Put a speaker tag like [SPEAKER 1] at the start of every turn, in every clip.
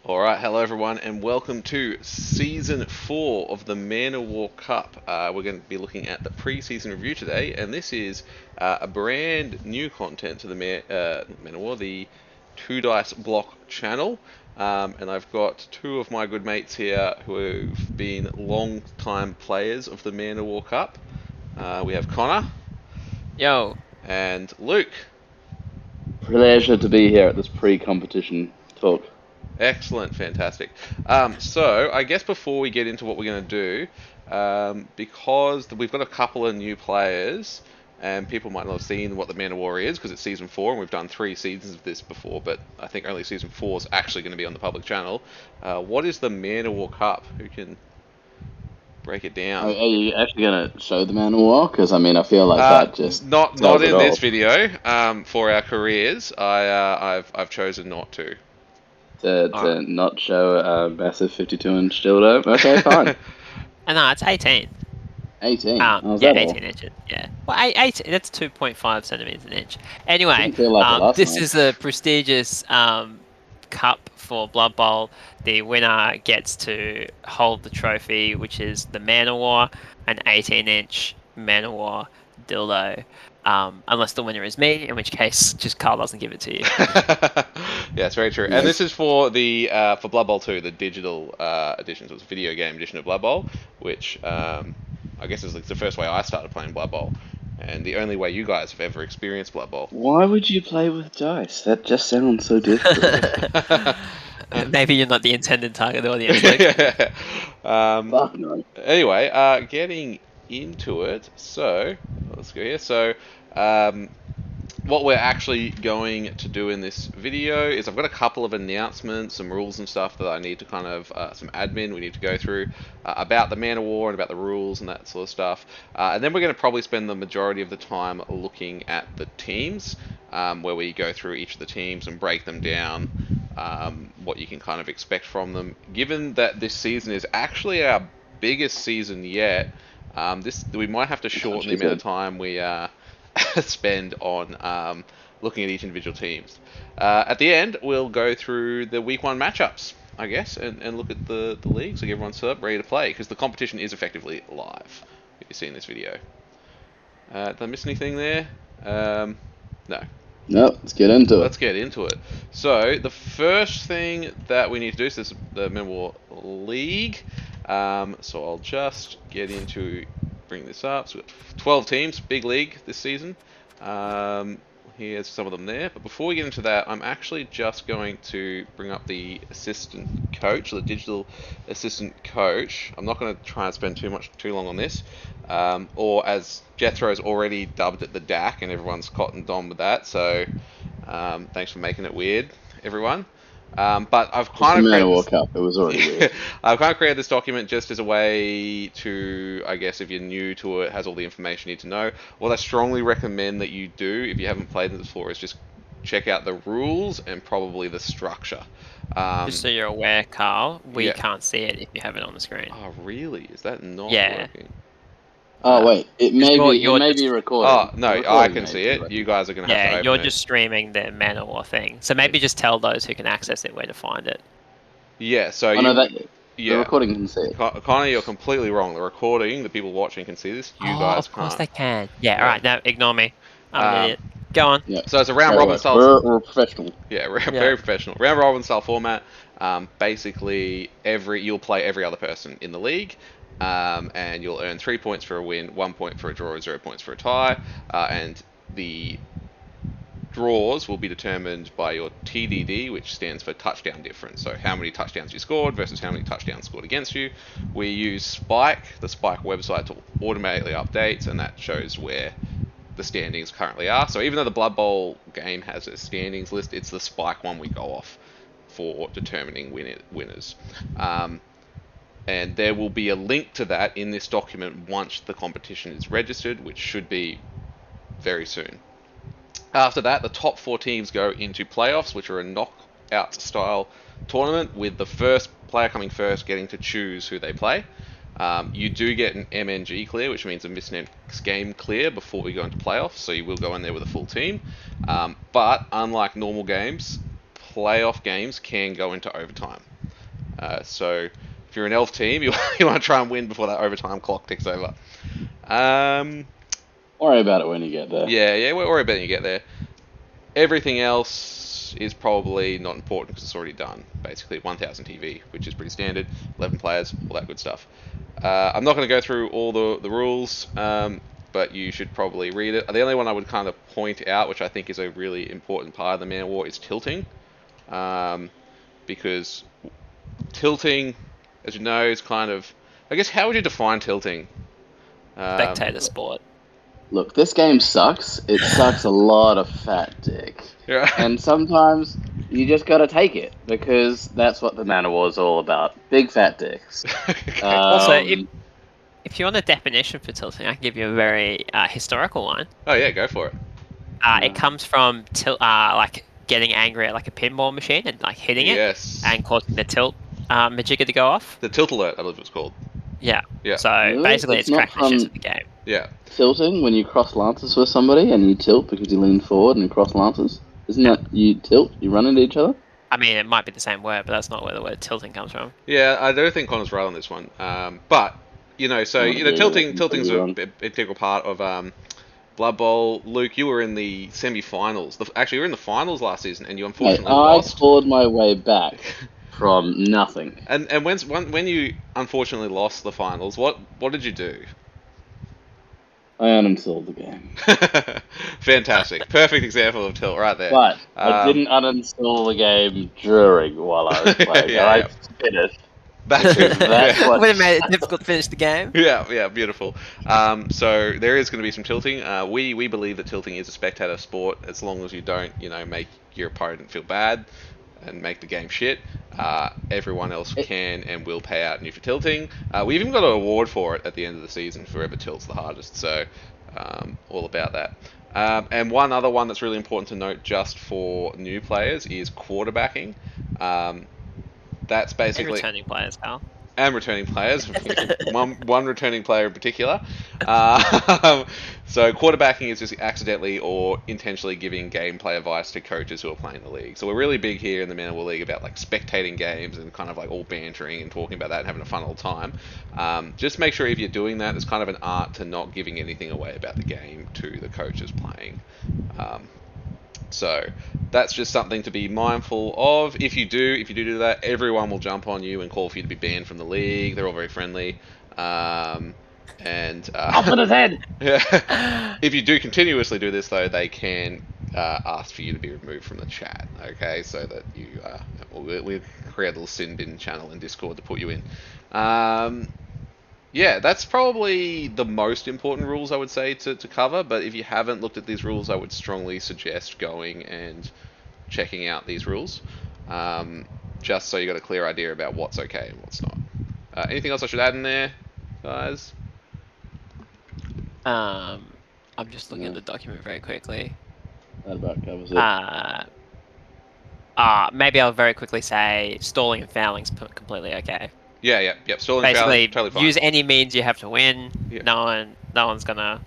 [SPEAKER 1] Alright, hello everyone, and welcome to Season 4 of the Man of War Cup. We're going to be looking at the pre-season review today, and this is a brand new content to the Man of War, the 2 Dice Block channel. And I've got two of my good mates here who have been long-time players of the Man of War Cup. We have Connor.
[SPEAKER 2] Yo.
[SPEAKER 1] And Luke.
[SPEAKER 3] Pleasure to be here at this pre-competition talk.
[SPEAKER 1] Excellent, fantastic. So I guess before we get into what we're going to do, because we've got a couple of new players, and people might not have seen what the Man of War is, because it's Season 4, and we've done 3 seasons of this before, but I think only Season 4 is actually going to be on the public channel. What is the Man of War Cup? Who can break it down?
[SPEAKER 3] Are you actually going to show the Man of War? Because, I mean, I feel like that just...
[SPEAKER 1] Not in this video. For our careers, I've chosen not to.
[SPEAKER 3] To not show a massive 52-inch dildo? Okay, fine.
[SPEAKER 2] No, it's 18.
[SPEAKER 3] 18?
[SPEAKER 2] Yeah,
[SPEAKER 3] that
[SPEAKER 2] 18 inches. Yeah. Well, 18, that's 2.5 centimeters an inch. Anyway, this is a prestigious cup for Blood Bowl. The winner gets to hold the trophy, which is the Man of War, an 18-inch Man of War dildo. Unless the winner is me, in which case just Karl doesn't give it to you.
[SPEAKER 1] Yeah, it's very true. Yes. And this is for the for Blood Bowl 2, the digital edition. So it's a video game edition of Blood Bowl, which I guess is like the first way I started playing Blood Bowl, and the only way you guys have ever experienced Blood Bowl.
[SPEAKER 3] Why would you play with dice? That just sounds so difficult.
[SPEAKER 2] Maybe you're not the intended target audience. Like.
[SPEAKER 3] Fuck no.
[SPEAKER 1] Anyway, getting into it. So let's go here. So what we're actually going to do in this video is I've got a couple of announcements, some rules and stuff that I need to kind of, some admin we need to go through about the Man of War and about the rules and that sort of stuff. And then we're going to probably spend the majority of the time looking at the teams, where we go through each of the teams and break them down, what you can kind of expect from them. Given that this season is actually our biggest season yet, we might have to shorten the amount of time we spend on looking at each individual teams. At the end, we'll go through the week 1 matchups, I guess, and look at the league, so everyone's set up, ready to play, because the competition is effectively live, if you see in this video. Did I miss anything there? No.
[SPEAKER 3] No, let's get into it.
[SPEAKER 1] Let's get into it. So, the first thing that we need to do is this, the Man of War League. So I'll just get into, bring this up. So we've got 12 teams, big league this season. Here's some of them there. But before we get into that, I'm actually just going to bring up the assistant coach, the digital assistant coach. I'm not going to try and spend too long on this. Or as Jethro's already dubbed it the DAC, and everyone's cottoned on with that. So thanks for making it weird, everyone. But I've kind of created
[SPEAKER 3] War Cup. It was already weird.
[SPEAKER 1] I've kind of created this document just as a way to, I guess, if you're new to it, has all the information you need to know. What I strongly recommend that you do, if you haven't played this before, is just check out the rules and probably the structure.
[SPEAKER 2] Just so you're aware, Karl, we can't see it if you have it on the screen.
[SPEAKER 1] Oh, really? Is that not working?
[SPEAKER 3] Oh, wait. It may be recording.
[SPEAKER 1] Oh, no, I can see it. You guys are going to have to open
[SPEAKER 2] you're just streaming the Man of War thing. So maybe just tell those who can access it where to find it.
[SPEAKER 1] Yeah, so
[SPEAKER 3] the recording can see it.
[SPEAKER 1] Connor, you're completely wrong. The recording, the people watching can see this. You guys can't.
[SPEAKER 2] Of course they can. Yeah, alright, no, ignore me. I'm an idiot. Go on.
[SPEAKER 3] Yeah.
[SPEAKER 1] So it's a round robin style.
[SPEAKER 3] We're professional.
[SPEAKER 1] Yeah, very professional. Round robin style format. Basically, you'll play every other person in the league. And you'll earn 3 points for a win, 1 point for a draw, 0 points for a tie, and the draws will be determined by your TDD, which stands for touchdown difference. So how many touchdowns you scored versus how many touchdowns scored against you. We use Spike, the Spike website, to automatically update, and that shows where the standings currently are. So even though the Blood Bowl game has a standings list, it's the Spike one we go off for determining winners. And there will be a link to that in this document once the competition is registered, which should be very soon. After that, the top 4 teams go into playoffs, which are a knockout style tournament, with the first player coming first getting to choose who they play. You do get an MNG clear, which means a misannounced game clear before we go into playoffs, so you will go in there with a full team. But unlike normal games, playoff games can go into overtime. So if you're an elf team, you want to try and win before that overtime clock ticks over.
[SPEAKER 3] Worry about it when you get there.
[SPEAKER 1] Yeah, worry about it when you get there. Everything else is probably not important because it's already done. Basically, 1000 TV, which is pretty standard. 11 players, all that good stuff. I'm not going to go through all the rules, but you should probably read it. The only one I would kind of point out, which I think is a really important part of the Man of War, is tilting. Because tilting, as you know, is kind of... I guess, how would you define tilting?
[SPEAKER 2] Spectator sport.
[SPEAKER 3] Look, this game sucks. It sucks a lot of fat dick.
[SPEAKER 1] Yeah.
[SPEAKER 3] And sometimes you just gotta take it, because that's what the Man of War is all about. Big fat dicks.
[SPEAKER 2] Also, if you want a definition for tilting, I can give you a very historical one.
[SPEAKER 1] Oh yeah, go for it.
[SPEAKER 2] It comes from like getting angry at like a pinball machine and like hitting it and causing the tilt majigger to go off.
[SPEAKER 1] The tilt alert, I believe it was called.
[SPEAKER 2] Yeah.
[SPEAKER 1] Yeah.
[SPEAKER 2] So basically, it's Crackheads of the game.
[SPEAKER 1] Yeah.
[SPEAKER 3] Tilting, when you cross lances with somebody and you tilt because you lean forward and cross lances, isn't that you tilt? You run into each other?
[SPEAKER 2] I mean, it might be the same word, but that's not where the word tilting comes from.
[SPEAKER 1] Yeah, I do think Connor's right on this one. But tilting's an integral part of Blood Bowl. Luke, you were in the semi-finals. Actually, you were in the finals last season, and you unfortunately lost.
[SPEAKER 3] I clawed my way back from nothing.
[SPEAKER 1] And when you unfortunately lost the finals, what did you do?
[SPEAKER 3] I uninstalled the game.
[SPEAKER 1] Fantastic. Perfect example of tilt right there.
[SPEAKER 3] But I didn't uninstall the game during while I was playing. I finished.
[SPEAKER 1] That's
[SPEAKER 2] what would have made it difficult to finish the game.
[SPEAKER 1] Yeah, beautiful. So there is going to be some tilting. We believe that tilting is a spectator sport as long as you don't, make your opponent feel bad and make the game shit. Everyone else can and will pay out you for tilting. We even got an award for it at the end of the season for whoever tilts the hardest. So all about that. And one other one that's really important to note just for new players is quarterbacking. That's basically...
[SPEAKER 2] And returning players, Karl.
[SPEAKER 1] And returning players. one returning player in particular. So quarterbacking is just accidentally or intentionally giving gameplay advice to coaches who are playing the league. So we're really big here in the Man of War League about like spectating games and kind of like all bantering and talking about that and having a fun old time. Just make sure if you're doing that, there's kind of an art to not giving anything away about the game to the coaches playing. So that's just something to be mindful of. If you do that, everyone will jump on you and call for you to be banned from the league. They're all very friendly.
[SPEAKER 3] Up in his head!
[SPEAKER 1] Yeah. If you do continuously do this, though, they can ask for you to be removed from the chat. Okay, so that you we create a little sin bin channel in Discord to put you in. Yeah, that's probably the most important rules I would say to cover, but if you haven't looked at these rules, I would strongly suggest going and checking out these rules, just so you got a clear idea about what's okay and what's not. Anything else I should add in there, guys?
[SPEAKER 2] I'm just looking at the document very quickly.
[SPEAKER 3] That about covers it.
[SPEAKER 2] Maybe I'll very quickly say stalling and fouling is completely okay.
[SPEAKER 1] Yeah. Stalling and
[SPEAKER 2] basically,
[SPEAKER 1] fouling, totally fine.
[SPEAKER 2] Use any means you have to win.
[SPEAKER 1] Yeah.
[SPEAKER 2] No one's gonna.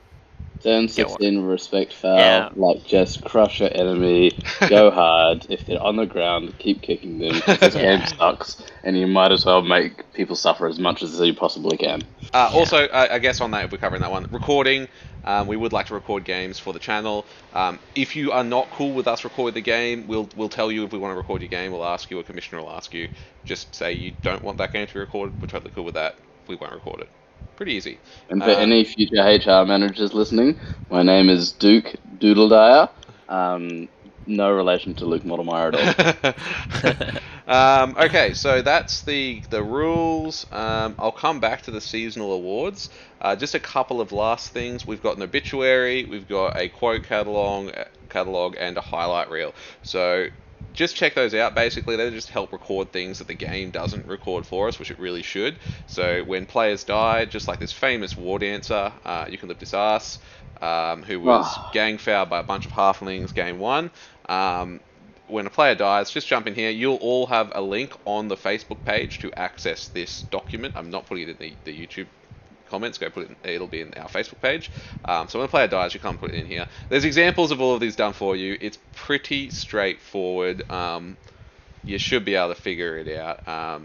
[SPEAKER 3] Turn 16, respect foul, just crush your enemy, go hard. If they're on the ground, keep kicking them. This game sucks, and you might as well make people suffer as much as you possibly can.
[SPEAKER 1] Also, I guess on that, if we're covering that one, recording, we would like to record games for the channel. If you are not cool with us recording the game, we'll tell you if we want to record your game. We'll ask you, a commissioner will ask you. Just say you don't want that game to be recorded. We're totally cool with that. We won't record it. Pretty easy.
[SPEAKER 3] And for any future HR managers listening, my name is Duke Doodledire. No relation to Luke Modelmeyer
[SPEAKER 1] at all. Okay, so that's the rules. I'll come back to the seasonal awards. Just a couple of last things. We've got an obituary, we've got a quote catalog, and a highlight reel. So just check those out. Basically, they just help record things that the game doesn't record for us, which it really should. So when players die, just like this famous war dancer, You Can Lift This Ass, who was gang fouled by a bunch of halflings game 1. When a player dies, just jump in here. You'll all have a link on the Facebook page to access this document. I'm not putting it in the YouTube comments. Go put it in, it'll be in our Facebook page. So when a player dies, you can't put it in here. There's examples of all of these done for you. It's pretty straightforward. you should be able to figure it out.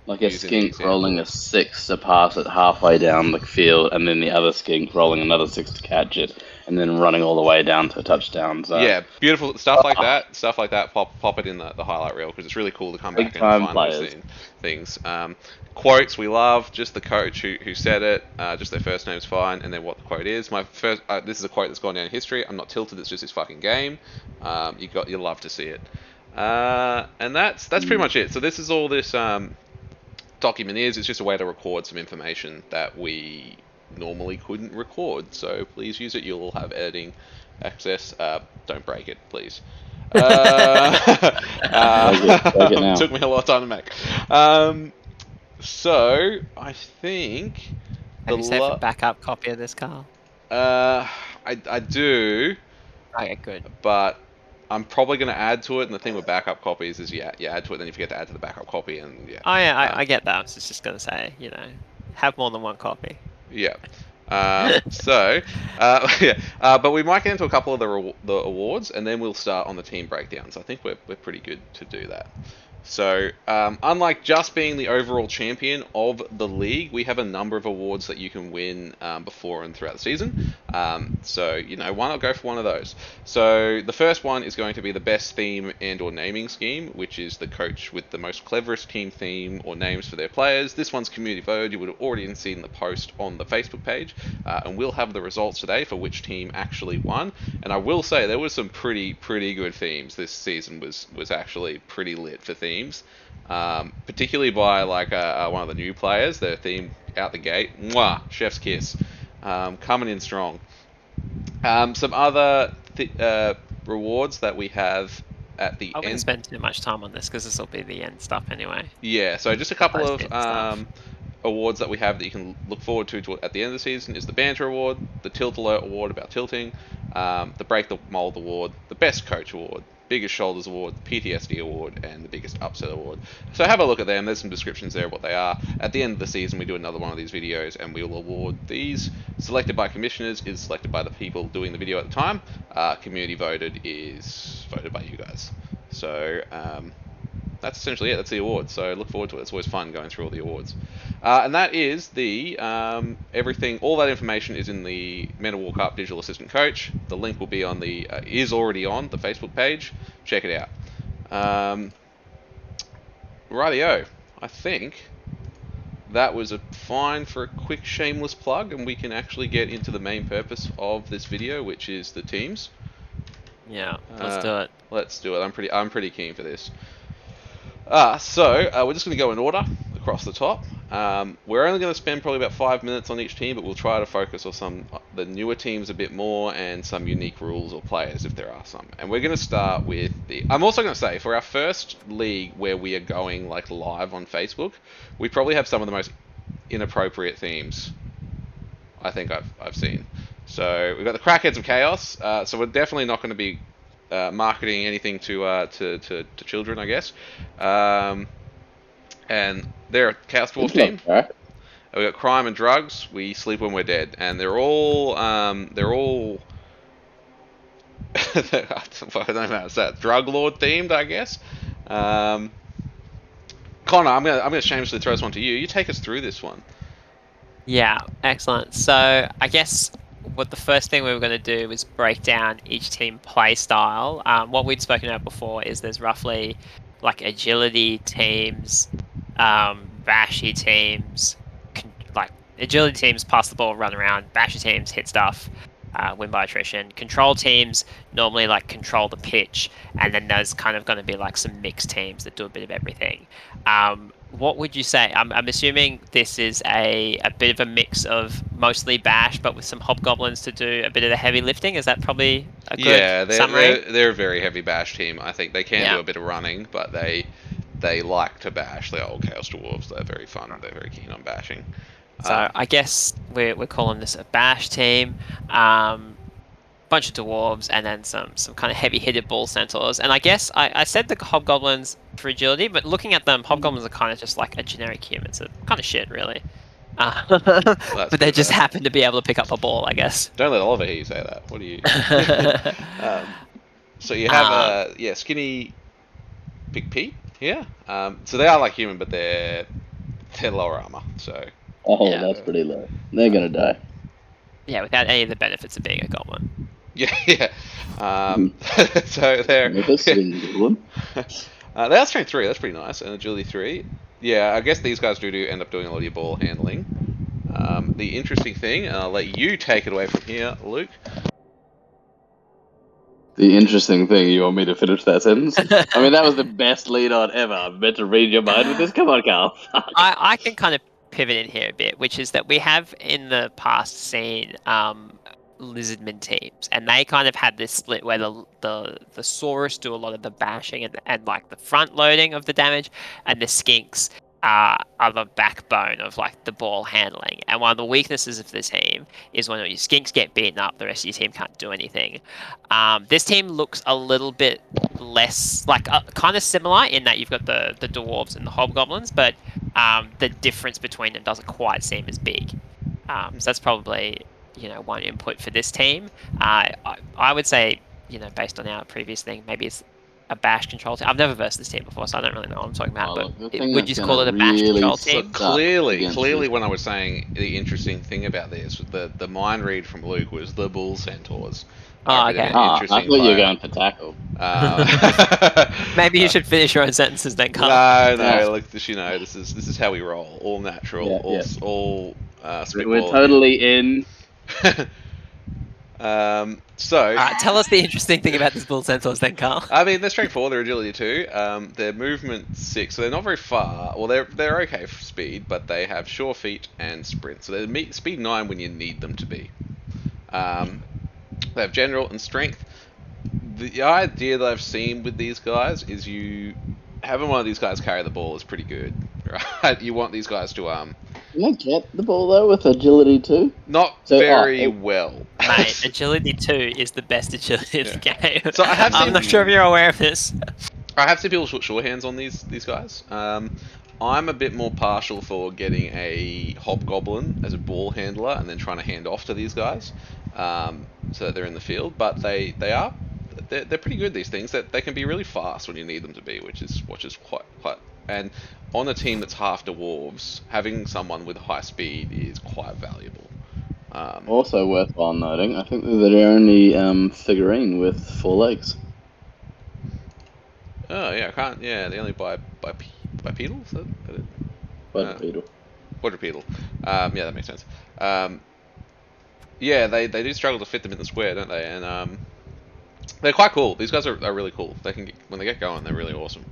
[SPEAKER 3] Like a skink rolling a 6 to pass it halfway down the field, and then the other skink rolling another 6 to catch it, and then running all the way down to a touchdown. So
[SPEAKER 1] yeah, beautiful stuff like that. Stuff like that. Pop it in the highlight reel because it's really cool to come back and find those things. Quotes we love. Just the coach who said it. Just their first name's fine, and then what the quote is. My first. This is a quote that's gone down in history. I'm not tilted. It's just this fucking game. You love to see it. And that's pretty much it. So this is all this document is. It's just a way to record some information that we normally couldn't record. So please use it. You'll have editing access. Don't break it, please. Break it now. Took me a lot of time to make. So I think.
[SPEAKER 2] Have you saved a backup copy of this, Karl?
[SPEAKER 1] I do.
[SPEAKER 2] Okay, good.
[SPEAKER 1] But I'm probably going to add to it, and the thing with backup copies is you add to it, then you forget to add to the backup copy, and yeah.
[SPEAKER 2] Oh yeah, I get that. I was just going to say, have more than one copy.
[SPEAKER 1] Yeah. But we might get into a couple of the awards, and then we'll start on the team breakdowns. I think we're pretty good to do that. So, unlike just being the overall champion of the league, we have a number of awards that you can win before and throughout the season. So, why not go for one of those? So, the first one is going to be the best theme and/or naming scheme, which is the coach with the most cleverest team theme or names for their players. This one's community voted. You would have already seen the post on the Facebook page, and we'll have the results today for which team actually won. And I will say there was some pretty good themes. This season was actually pretty lit for themes. Particularly by one of the new players, their theme out the gate, chef's kiss, coming in strong. Some other rewards that we have at the end.
[SPEAKER 2] I wouldn't spend too much time on this because this will be the end stuff anyway.
[SPEAKER 1] Yeah, so just a couple of awards that we have that you can look forward to at the end of the season is the Banter Award, the Tilt Alert Award about tilting, the Break the Mold Award, the Best Coach Award, Biggest Shoulders Award, the PTSD Award, and the Biggest Upset Award. So have a look at them. There's some descriptions there of what they are. At the end of the season, we do another one of these videos, and we will award these. Selected by commissioners is selected by the people doing the video at the time. Community voted is voted by you guys. So that's essentially it. That's the awards. So look forward to it. It's always fun going through all the awards. And that is the everything. All that information is in the Men of War Cup Digital Assistant Coach. The link will be on the is already on the Facebook page. Check it out. Rightio. I think that was fine for a quick shameless plug, and we can actually get into the main purpose of this video, which is the teams.
[SPEAKER 2] Yeah, let's do it.
[SPEAKER 1] Let's do it. I'm pretty keen for this. So we're just going to go in order across the top. We're only going to spend probably about 5 minutes on each team, but we'll try to focus on the newer teams a bit more and some unique rules or players if there are some. And we're going to start with I'm also going to say for our first league where we are going live on Facebook, we probably have some of the most inappropriate themes I think I've seen. So we've got the Crackheads of Chaos. So we're definitely not going to be marketing anything to children, I guess. And they're a Chaos Dwarf team. We got Crime and Drugs. We sleep when we're dead, and they're all I don't know how to say it. Drug lord themed, I guess. Connor, I'm gonna shamelessly throw this one to you. You take us through this one.
[SPEAKER 2] Yeah, excellent. So I guess what the first thing we were going to do was break down each team play style. What we'd spoken about before is there's roughly agility teams, bashy teams, agility teams pass the ball, run around, bashy teams hit stuff, win by attrition. Control teams normally control the pitch, and then there's kind of going to be some mixed teams that do a bit of everything. What would you say? I'm assuming this is a bit of a mix of mostly bash, but with some hobgoblins to do a bit of the heavy lifting. Is that probably a good summary?
[SPEAKER 1] They're a very heavy bash team. I think they can do a bit of running, but they like to bash. They're old Chaos Dwarves. They're very fun. They're very keen on bashing.
[SPEAKER 2] So I guess we're calling this a bash team. Bunch of dwarves, and then some kind of heavy-hitted ball centaurs. And I guess I said the hobgoblins for agility, but looking at them, hobgoblins are kind of just a generic human, so kind of shit, really. But they just happen to be able to pick up a ball, I guess.
[SPEAKER 1] Don't let Oliver hear you say that. What do you? So you have skinny pick Pete here. So they are like human, but they're lower armor. So.
[SPEAKER 3] That's pretty low. They're gonna die.
[SPEAKER 2] Yeah, without any of the benefits of being a goblin.
[SPEAKER 1] Yeah. So they're. They are strength 3. That's pretty nice, and agility 3. Yeah, I guess these guys do end up doing a lot of your ball handling. The interesting thing, and I'll let you take it away from here, Luke.
[SPEAKER 3] The interesting thing, you want me to finish that sentence? I mean, that was the best lead on ever. I'm meant to read your mind with this. Come on, Karl.
[SPEAKER 2] I can kind of pivot in here a bit, which is that we have in the past seen lizardmen teams, and they kind of had this split where the Saurus do a lot of the bashing and like the front loading of the damage, and the skinks are the backbone of like the ball handling. And one of the weaknesses of the team is when your skinks get beaten up, the rest of your team can't do anything. This team looks a little bit less like kind of similar in that you've got the dwarves and the hobgoblins, but the difference between them doesn't quite seem as big. So that's probably one input for this team. I would say based on our previous thing, maybe it's a bash control team. I've never versed this team before, so I don't really know what I'm talking about. But would you call it a bash control team?
[SPEAKER 1] Clearly, when I was saying the interesting thing about this, the mind read from Luke was the bull centaurs.
[SPEAKER 2] Oh, okay.
[SPEAKER 3] I thought you were going for tackle.
[SPEAKER 2] Maybe you should finish your own sentences then, Karl.
[SPEAKER 1] No. Look, this is how we roll. All natural. All spitballing.
[SPEAKER 3] We're totally in.
[SPEAKER 1] So
[SPEAKER 2] tell us the interesting thing about this bull centaurs then, Karl.
[SPEAKER 1] I mean, they're strength 4, they're agility 2, their movement 6, so they're not very far. Well, they're okay for speed, but they have sure feet and sprint, so they're speed 9 when you need them to be. They have general and strength. The idea that I've seen with these guys is having one of these guys carry the ball is pretty good, right? You want these guys to
[SPEAKER 3] Can I get the ball though with agility 2?
[SPEAKER 1] Not very well.
[SPEAKER 2] Mate, agility 2 is the best agility in the game.
[SPEAKER 1] So
[SPEAKER 2] I'm not sure if you're aware of this.
[SPEAKER 1] I have seen people put sure hands on these guys. I'm a bit more partial for getting a hobgoblin as a ball handler and then trying to hand off to these guys, so that they're in the field. But they're pretty good. These things that they can be really fast when you need them to be, which is quite. And on a team that's half dwarves, having someone with high speed is quite valuable.
[SPEAKER 3] Also worthwhile noting, I think they're the only figurine with 4 legs.
[SPEAKER 1] Oh yeah, I can't. Yeah, they only bipedal. Is that it?
[SPEAKER 3] Quadrupedal.
[SPEAKER 1] Quadrupedal. Yeah, that makes sense. Yeah, they do struggle to fit them in the square, don't they? And they're quite cool. These guys are really cool. When they get going, they're really awesome.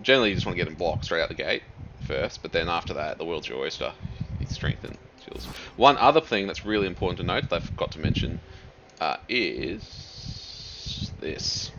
[SPEAKER 1] Generally, you just want to get them blocked straight out the gate first, but then after that, the world's your oyster. You strengthen skills. One other thing that's really important to note that I forgot to mention is this.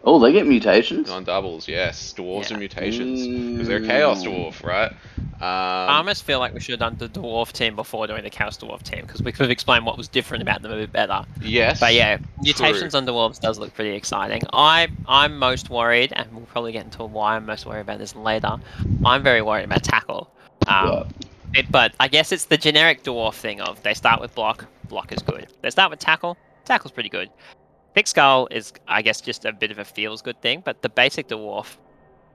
[SPEAKER 3] Oh, they get mutations?
[SPEAKER 1] On doubles, yes. Dwarves and mutations. Because they're a Chaos Dwarf, right?
[SPEAKER 2] I almost feel like we should have done the Dwarf team before doing the Chaos Dwarf team, because we could have explained what was different about them a bit better.
[SPEAKER 1] Yes.
[SPEAKER 2] But yeah, mutations on Dwarves does look pretty exciting. I'm most worried, and we'll probably get into why I'm most worried about this later. I'm very worried about tackle. But I guess it's the generic Dwarf thing of they start with block is good. They start with tackle's pretty good. Thick Skull is, I guess, just a bit of a feels-good thing, but the basic Dwarf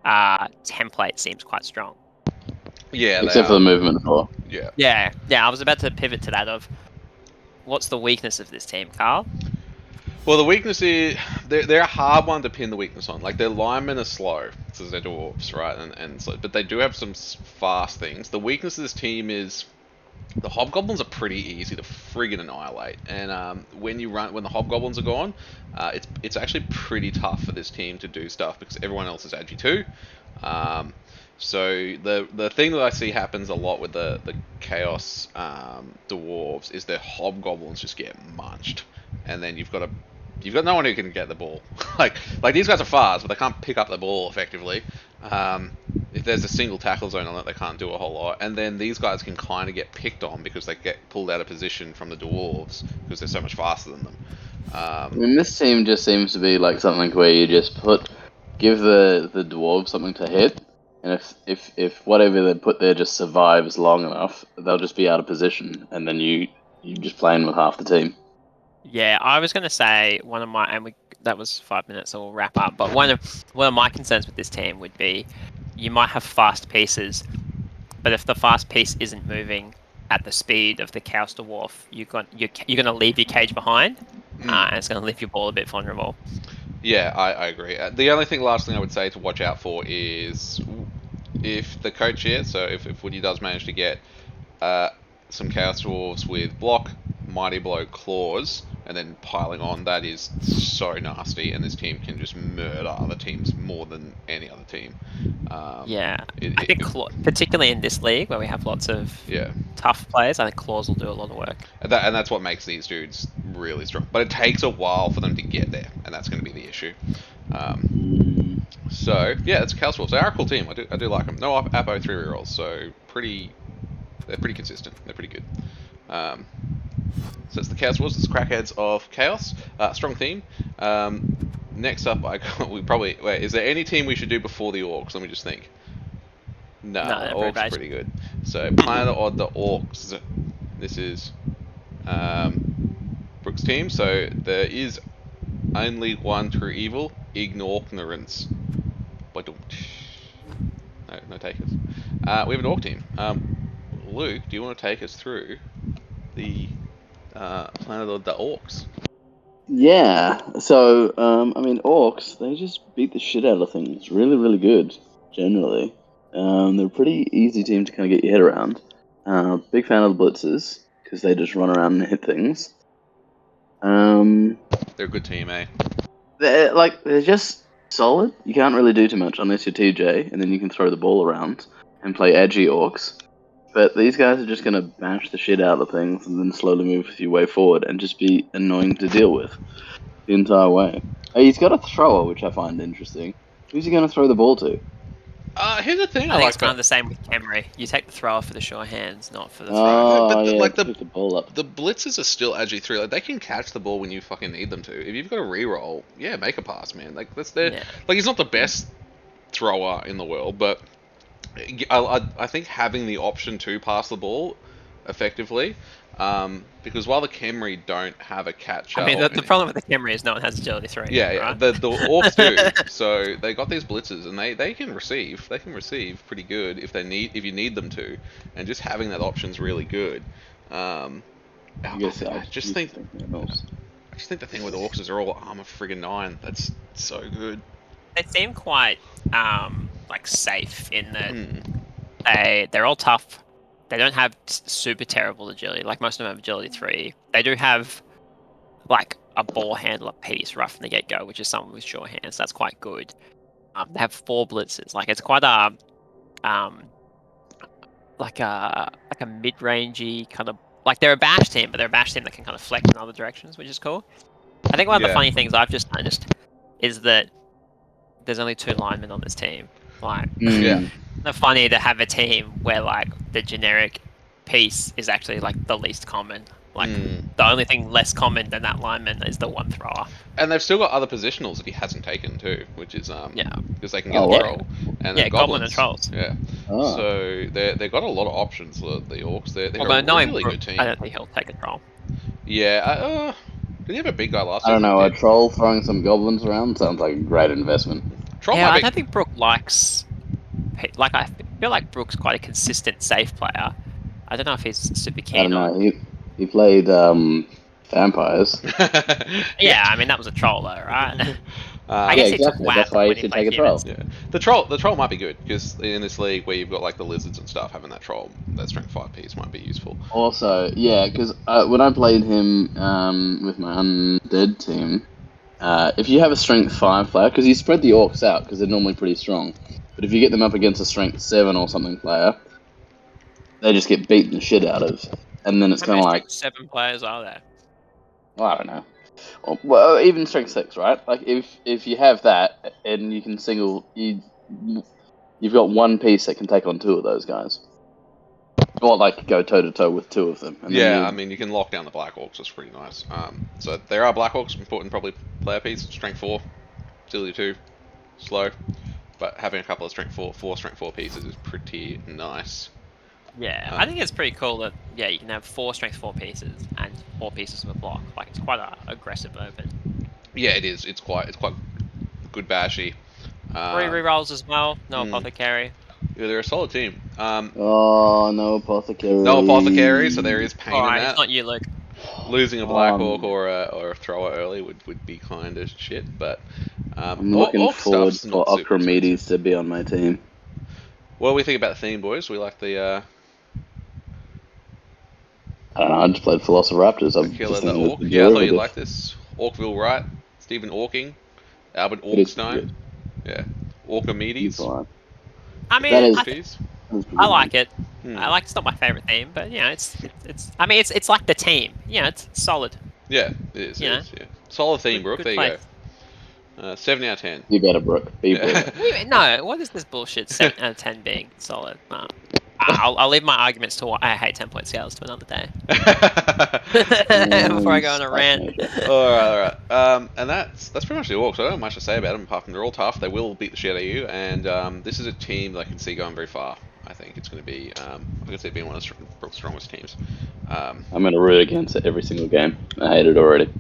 [SPEAKER 2] template seems quite strong.
[SPEAKER 1] Yeah,
[SPEAKER 3] except for the movement 4.
[SPEAKER 1] Yeah.
[SPEAKER 2] I was about to pivot to that of what's the weakness of this team, Karl?
[SPEAKER 1] Well, the weakness is they're a hard one to pin the weakness on. Like their linemen are slow, because they're dwarves, right? And so, but they do have some fast things. The weakness of this team is the hobgoblins are pretty easy to friggin' annihilate, and when the hobgoblins are gone, it's actually pretty tough for this team to do stuff because everyone else is agi too. So the thing that I see happens a lot with the chaos dwarves is their hobgoblins just get munched, and then you've got no one who can get the ball. like these guys are fast, but they can't pick up the ball effectively. If there's a single tackle zone on it, they can't do a whole lot. And then these guys can kind of get picked on because they get pulled out of position from the dwarves because they're so much faster than them.
[SPEAKER 3] I mean, this team just seems to be like something where you just give the dwarves something to hit, and if whatever they put there just survives long enough, they'll just be out of position, and then you just playing with half the team.
[SPEAKER 2] Yeah, I was going to say one of my, that was 5 minutes, so we'll wrap up. But one of my concerns with this team would be, you might have fast pieces, but if the fast piece isn't moving at the speed of the Chaos Dwarf, you're going to leave your cage behind, and it's going to leave your ball a bit vulnerable.
[SPEAKER 1] Yeah, I agree. The only last thing I would say to watch out for is if the coach here, so if Woody does manage to get some Chaos Dwarves with block, Mighty Blow, claws, and then piling on, that is so nasty, and this team can just murder other teams more than any other team.
[SPEAKER 2] I think particularly in this league where we have lots of tough players, I think claws will do a lot of work.
[SPEAKER 1] And that's what makes these dudes really strong. But it takes a while for them to get there, and that's going to be the issue. So yeah, it's Chaos Dwarves. They are a cool team. I do like them. No Apo 3 rerolls, so they're pretty consistent. They're pretty good. So it's the Chaos Dwarves. It's Crackheads of Chaos. Strong team. Next up, wait. Is there any team we should do before the Orcs? Let me just think. No, Orcs are pretty good. So Planet of the Orcs. This is Brooks' team. So there is only one true evil: ignorance. No takers. We have an Orc team. Luke, do you want to take us through the Planet of the Orcs?
[SPEAKER 3] Yeah. So, Orcs, they just beat the shit out of things. Really, really good, generally. They're a pretty easy team to kind of get your head around. Big fan of the blitzers, because they just run around and hit things.
[SPEAKER 1] They're a good team, eh?
[SPEAKER 3] They're just solid. You can't really do too much unless you're TJ, and then you can throw the ball around and play edgy Orcs. But these guys are just going to bash the shit out of things and then slowly move your way forward and just be annoying to deal with the entire way. He's got a thrower, which I find interesting. Who's he going to throw the ball to?
[SPEAKER 1] Here's the thing.
[SPEAKER 2] I think it's kind of the same with Camry. You take the thrower for the sure hands, not for the throw.
[SPEAKER 3] The ball up.
[SPEAKER 1] The blitzers are still edgy 3. Like, they can catch the ball when you fucking need them to. If you've got a reroll, make a pass, man. Like, that's their. Yeah. Like, he's not the best thrower in the world, but I think having the option to pass the ball effectively, because while the Camry don't have a catch-up...
[SPEAKER 2] I mean, the problem with the Camry is no one has agility 3.
[SPEAKER 1] Yeah, right? the Orcs do. So they got these blitzers, and they can receive. They can receive pretty good if you need them to, and just having that option is really good. I just think the thing with Orcs is they're all armor friggin' 9. That's so good.
[SPEAKER 2] They seem quite safe in that they're all tough. They don't have super terrible agility. Like, most of them have agility 3. They do have a ball handler piece right from the get go, which is someone with sure hands. That's quite good. They have 4 blitzers. Like, it's quite a mid-rangey kind of, like, they're a bash team, but they're a bash team that can kind of flex in other directions, which is cool. I think one of the funny things I've just noticed is that there's only 2 linemen on this team. It's funny to have a team where the generic piece is actually the least common. The only thing less common than that lineman is the one thrower.
[SPEAKER 1] And they've still got other positionals that he hasn't taken too, which is because they can get the troll and
[SPEAKER 2] goblin and trolls.
[SPEAKER 1] Yeah. So they've got a lot of options. The Orcs. They're a really good team.
[SPEAKER 2] I don't think he'll take a troll.
[SPEAKER 1] Yeah. Did he have a big guy last
[SPEAKER 3] time? I don't know. A troll throwing some goblins around sounds like a great investment.
[SPEAKER 2] I don't think Brook likes. I feel like Brook's quite a consistent safe player. I don't know if he's super keen on.
[SPEAKER 3] He played vampires.
[SPEAKER 2] Yeah, I mean that was a troll though, right?
[SPEAKER 3] I guess exactly. That's why you should take a troll.
[SPEAKER 1] Yeah. The troll might be good because in this league where you've got the lizards and stuff, having that strength 5 piece might be useful.
[SPEAKER 3] Also, because when I played him with my undead team, if you have a strength 5 player, because you spread the Orcs out because they're normally pretty strong, but if you get them up against a strength 7 or something player, they just get beaten the shit out of. And then it's kind of like...
[SPEAKER 2] 7 players are there?
[SPEAKER 3] Well, I don't know. Well, even strength 6, right? Like, if you have that, and you can you've got 1 piece that can take on 2 of those guys. Or, go toe-to-toe with 2 of them.
[SPEAKER 1] I mean, you can lock down the Black Orcs. That's pretty nice. So there are Black Orcs, important probably player piece. Strength 4, agility 2, slow. But having a couple of strength 4 pieces is pretty nice.
[SPEAKER 2] Yeah, I think it's pretty cool that yeah, you can have 4 strength 4 pieces and 4 pieces of a block. Like it's quite a aggressive open.
[SPEAKER 1] Yeah, it is. It's quite good bashy.
[SPEAKER 2] 3 rerolls as well. No Apothecary.
[SPEAKER 1] Yeah, they're a solid team.
[SPEAKER 3] Oh, no Apothecary.
[SPEAKER 1] No Apothecary, so there is pain in that.
[SPEAKER 2] It's not you, Luke.
[SPEAKER 1] Losing a Black Orc or a thrower early would be kind of shit, but
[SPEAKER 3] I'm looking forward for ORKZ to be on my team.
[SPEAKER 1] What do we think about the theme, boys? We like the.
[SPEAKER 3] I don't know. I just played Velociraptors. I'm
[SPEAKER 1] Killer
[SPEAKER 3] just
[SPEAKER 1] the Orc. Yeah, I thought you'd like this. Orkville Wright, Stephen Orking, Albert Orkstein. Yeah, ORKZ.
[SPEAKER 2] I mean, I like it. It's not my favorite theme, but you know, it's. I mean, it's like the team. You know, it's solid.
[SPEAKER 1] Yeah, it is. Yeah, solid theme, Brooke. There you go. 7 out of 10.
[SPEAKER 3] You better, Brooke. Be Brooke.
[SPEAKER 2] No, what is this bullshit? 7 out of 10 being solid. I'll leave my arguments to why I hate 10-point scales to another day. Before I go on a rant.
[SPEAKER 1] All right. And that's pretty much the Orcs. I don't have much to say about them apart from they're all tough. They will beat the shit out of you, and this is a team that I can see going very far. I think it's going to be, I can see it being one of the strongest teams.
[SPEAKER 3] I'm going to root against it every single game. I hate it already.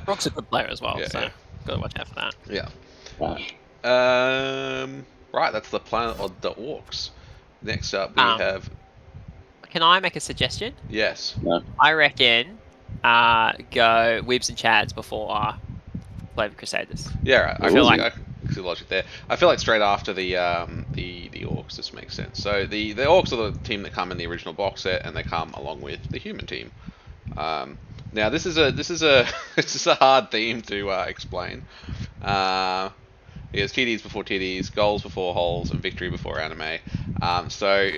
[SPEAKER 2] Brock's a good player as well, so gotta watch out for that.
[SPEAKER 1] Yeah.
[SPEAKER 3] Gosh.
[SPEAKER 1] Right, that's the Planet of the Orcs. Next up, we have...
[SPEAKER 2] Can I make a suggestion?
[SPEAKER 1] Yes.
[SPEAKER 3] No.
[SPEAKER 2] I reckon go Weebs and Chads before Flavour Crusaders.
[SPEAKER 1] Yeah, right. I feel like I see the logic there. I feel like straight after the Orcs, this makes sense. So the Orcs are the team that come in the original box set, and they come along with the human team. Now this is a hard theme to explain. It's TDs before TDs, goals before holes, and victory before anime. So,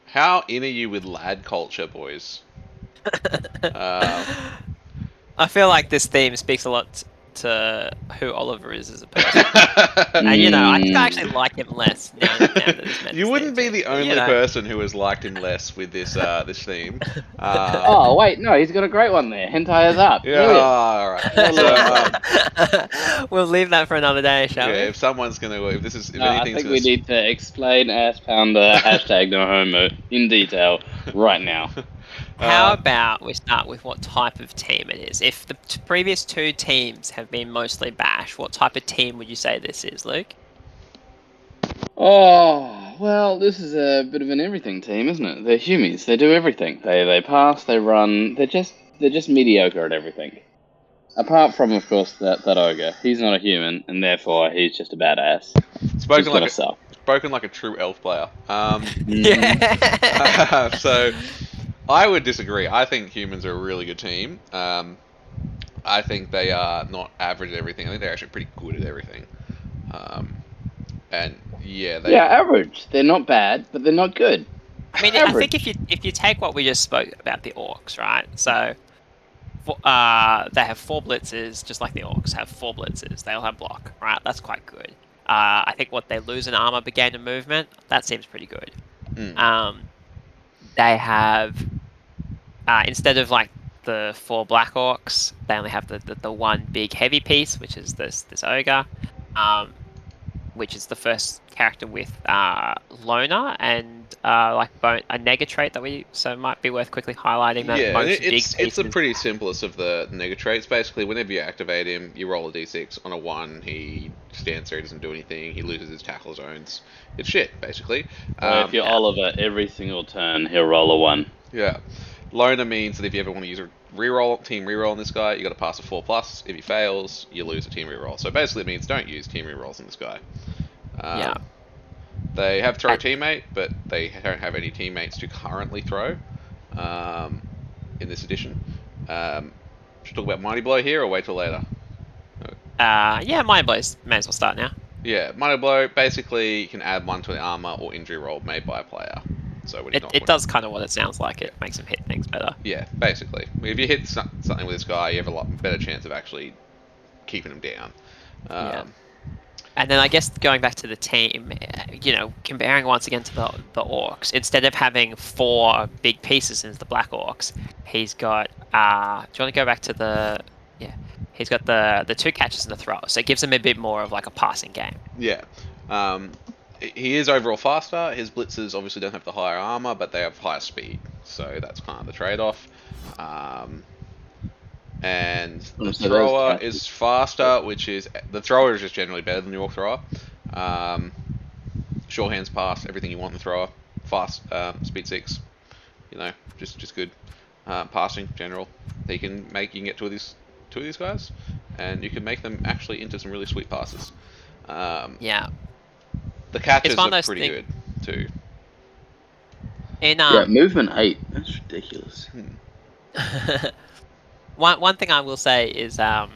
[SPEAKER 1] how in are you with lad culture, boys?
[SPEAKER 2] I feel like this theme speaks a lot to who Oliver is as a person. And, you know, I think I actually like him less now that this man.
[SPEAKER 1] You wouldn't be the only person who has liked him less with this this theme.
[SPEAKER 3] Oh, wait, no, he's got a great one there. Hentai is up.
[SPEAKER 1] Yeah, alright.
[SPEAKER 2] We'll leave that for another day, shall we?
[SPEAKER 1] Yeah, if someone's going to...
[SPEAKER 3] I think we need to explain Ass Pounder, hashtag no homo, in detail, right now.
[SPEAKER 2] How about we start with what type of team it is? If the previous 2 teams have been mostly bash, what type of team would you say this is, Luke?
[SPEAKER 3] Oh, well, this is a bit of an everything team, isn't it? They're humies. They do everything. They pass, they run. They're just mediocre at everything. Apart from, of course, that ogre. He's not a human, and therefore he's just a badass.
[SPEAKER 1] Spoken like a true elf player. So... I would disagree. I think humans are a really good team. I think they are not average at everything. I think they're actually pretty good at everything. And yeah,
[SPEAKER 3] average. They're not bad, but they're not good.
[SPEAKER 2] I mean, average. I think if you take what we just spoke about the Orcs, right? So they have 4 blitzes, just like the Orcs have 4 blitzes. They all have block, right? That's quite good. I think what they lose in armor, but gain in movement, that seems pretty good. They have, instead of like the 4 Black Orcs, they only have the 1 big heavy piece, which is this ogre, which is the first character with Loner and like a nega trait that might be worth quickly highlighting. That
[SPEAKER 1] it's the pretty simplest of the nega traits. Basically, whenever you activate him, you roll a d6 on a 1. He stands there, he doesn't do anything. He loses his tackle zones. It's shit, basically.
[SPEAKER 3] If you're Oliver, every single turn he'll roll a 1.
[SPEAKER 1] Yeah. Loner means that if you ever want to use a team reroll on this guy, you got to pass a 4+. If he fails, you lose a team reroll. So basically, it means don't use team rerolls on this guy. They have throw teammate, but they don't have any teammates to currently throw in this edition. Should we talk about Mighty Blow here or wait till later?
[SPEAKER 2] Mighty Blows may as well start now.
[SPEAKER 1] Yeah, Mighty Blow, basically you can add 1 to an armor or injury roll made by a player. So when
[SPEAKER 2] it does kind of what it sounds like. It makes him hit things better.
[SPEAKER 1] Yeah, basically. If you hit something with this guy, you have a lot better chance of actually keeping him down.
[SPEAKER 2] And then I guess going back to the team, comparing once again to the Orcs, instead of having 4 big pieces into the Black Orcs, he's got, do you want to go back to he's got the 2 catches and the throw, so it gives him a bit more of like a passing game.
[SPEAKER 1] Yeah. he is overall faster. His blitzers obviously don't have the higher armor, but they have higher speed, so that's kind of the trade-off. And the thrower is faster, which is the thrower is just generally better than the orc thrower. Sure hands pass, everything you want in the thrower. Fast, speed 6, just good. Passing general. You can get two of these guys, and you can make them actually into some really sweet passes.
[SPEAKER 2] Yeah.
[SPEAKER 1] The catches are pretty good too.
[SPEAKER 3] Yeah, movement 8. That's ridiculous.
[SPEAKER 2] One thing I will say is, I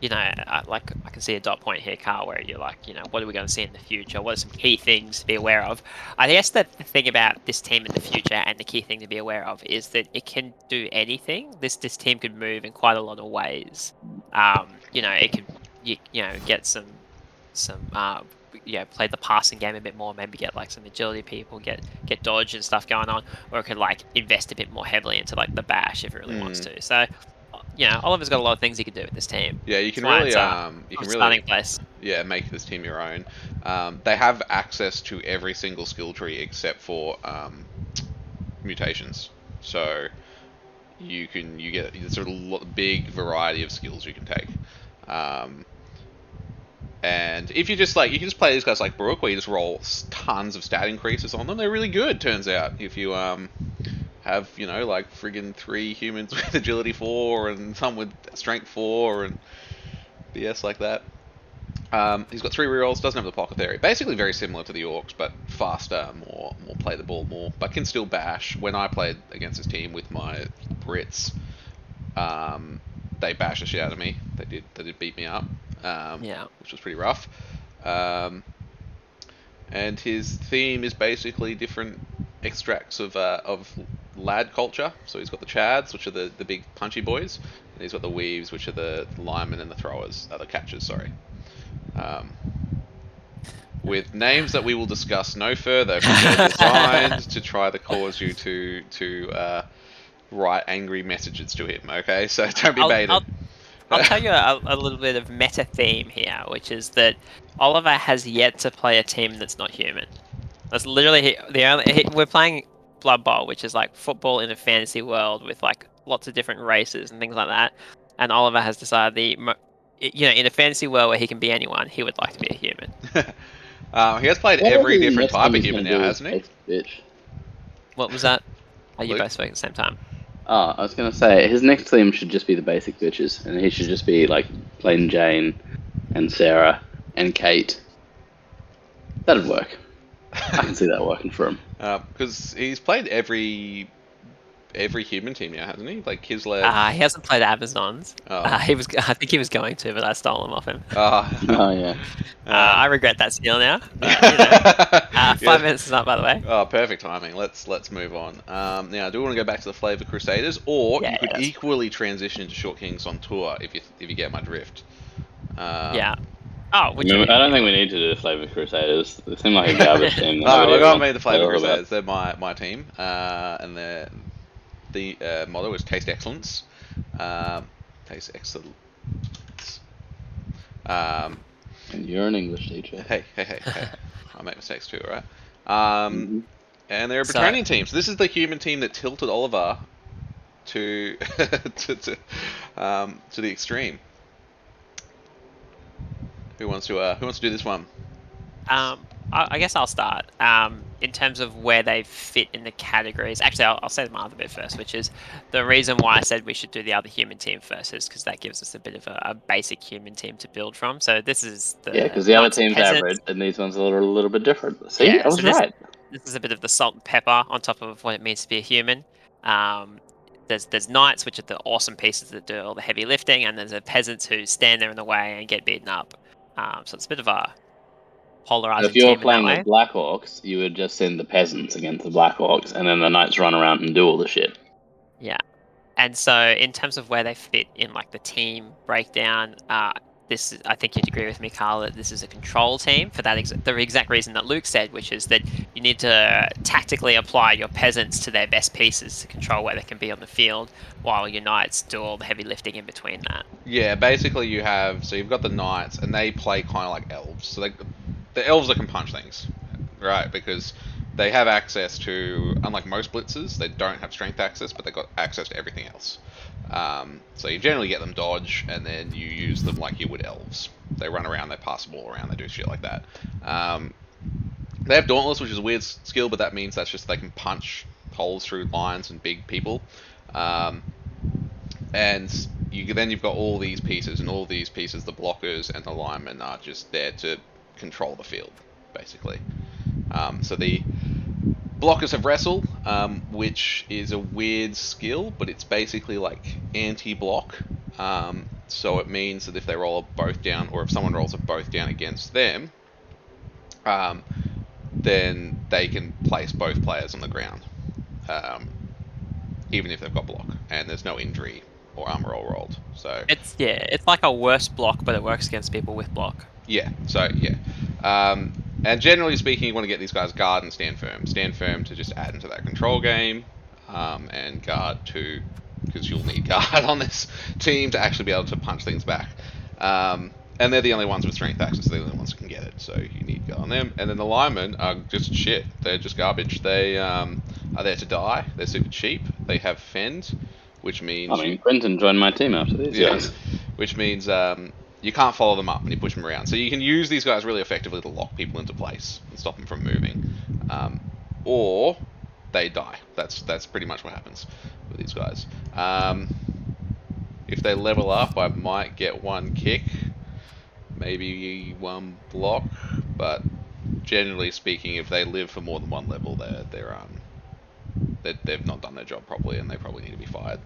[SPEAKER 2] can see a dot point here, Karl, where you're like, what are we going to see in the future? What are some key things to be aware of? I guess the thing about this team in the future, and the key thing to be aware of, is that it can do anything. This team could move in quite a lot of ways. It could, get some play the passing game a bit more, maybe get like some agility people, get dodge and stuff going on, or it could like invest a bit more heavily into like the bash if it really wants to. So, Oliver's got a lot of things he can do with this team.
[SPEAKER 1] Yeah, you can really
[SPEAKER 2] starting place.
[SPEAKER 1] Yeah, make this team your own. They have access to every single skill tree except for mutations. So you get sort of big variety of skills you can take. And if you just you can just play these guys like Brook, where you just roll tons of stat increases on them. They're really good, turns out. If you have friggin' 3 humans with agility 4 and some with strength 4 and BS like that. He's got 3 rerolls, doesn't have the pocket theory. Basically very similar to the Orcs, but faster, more play the ball more, but can still bash. When I played against his team with my Brits, they bashed the shit out of me. They did beat me up. Which was pretty rough. And his theme is basically different extracts of lad culture. So he's got the Chads, which are the big punchy boys, and he's got the Weebs, which are the linemen and the throwers, the catchers, sorry. With names that we will discuss no further, because they're designed to try to cause you to write angry messages to him. Okay, so don't be baited.
[SPEAKER 2] I'll tell you a little bit of meta theme here, which is that Oliver has yet to play a team that's not human. That's literally we're playing Blood Bowl, which is like football in a fantasy world with like lots of different races and things like that. And Oliver has decided in a fantasy world where he can be anyone, he would like to be a human.
[SPEAKER 1] He has played every different type of human now, hasn't he?
[SPEAKER 3] Bitch.
[SPEAKER 2] What was that? You both spoke at the same time.
[SPEAKER 3] Oh, I was going to say, his next team should just be the basic bitches, and he should just be, like, plain Jane, and Sarah, and Kate. That'd work. I can see that working for him.
[SPEAKER 1] Because he's played every human team now, hasn't he? Like, his led...
[SPEAKER 2] he hasn't played Amazons. I think he was going to, but I stole him off him.
[SPEAKER 3] Oh yeah.
[SPEAKER 2] I regret that steal now. But, 5 minutes is up, by the way.
[SPEAKER 1] Oh, perfect timing. Let's move on. Now, I do want to go back to the Flavour Crusaders, or you could equally transition into Short Kings on tour if you get my drift.
[SPEAKER 2] Yeah. Oh,
[SPEAKER 3] I don't think we need to do the Flavour Crusaders. They seem like a garbage team.
[SPEAKER 1] No, I got me the Flavour Crusaders. They're my team, and the motto is Taste Excellence. Taste Excellence.
[SPEAKER 3] And you're an English teacher.
[SPEAKER 1] Hey. I make mistakes too, alright? And they're a Bretonian team. So this is the human team that tilted Oliver to to the extreme. Who wants to do this one?
[SPEAKER 2] I guess I'll start. In terms of where they fit in the categories, actually, I'll say my other bit first, which is the reason why I said we should do the other human team first is because that gives us a bit of a basic human team to build from. So this is
[SPEAKER 3] because the other team's average and these ones are a little bit different. See, I was right.
[SPEAKER 2] This is a bit of the salt and pepper on top of what it means to be a human. There's knights, which are the awesome pieces that do all the heavy lifting, and there's the peasants who stand there in the way and get beaten up. So it's a bit of a polarizing.
[SPEAKER 3] If you're playing with Black Orcs, you would just send the peasants against the Black Orcs, and then the knights run around and do all the shit.
[SPEAKER 2] Yeah, and so in terms of where they fit in, like the team breakdown, I think you'd agree with me, Karl, that this is a control team for that the exact reason that Luke said, which is that you need to tactically apply your peasants to their best pieces to control where they can be on the field, while your knights do all the heavy lifting in between that.
[SPEAKER 1] Yeah, basically you've got the knights, and they play kind of like elves. So the elves that can punch things, right? Because they have access to, unlike most blitzers, they don't have strength access, but they've got access to everything else. So you generally get them dodge, and then you use them like you would elves. They run around, they pass the ball around, they do shit like that. They have Dauntless, which is a weird skill, but that means that's just they can punch holes through lines and big people. And then you've got all these pieces, and all these pieces, the blockers and the linemen, are just there to control the field, basically. So the blockers have Wrestle, which is a weird skill, but it's basically like anti-block. So it means that if they roll a both down, or if someone rolls a both down against them, then they can place both players on the ground, even if they've got block, and there's no injury or armor roll rolled. So
[SPEAKER 2] it's like a worse block, but it works against people with block.
[SPEAKER 1] Yeah. So yeah. And generally speaking, you want to get these guys guard and stand firm. Stand firm to just add into that control game, and guard to, because you'll need guard on this team to actually be able to punch things back. And they're the only ones with strength access. They're the only ones who can get it. So you need guard on them. And then the linemen are just shit. They're just garbage. They are there to die. They're super cheap. They have fend, which means
[SPEAKER 3] Brenton joined my team after this.
[SPEAKER 1] Yeah. Which means you can't follow them up when you push them around. So you can use these guys really effectively to lock people into place and stop them from moving. Or they die. That's pretty much what happens with these guys. If they level up, I might get one kick, maybe one block, but generally speaking, if they live for more than one level, they've not done their job properly, and they probably need to be fired.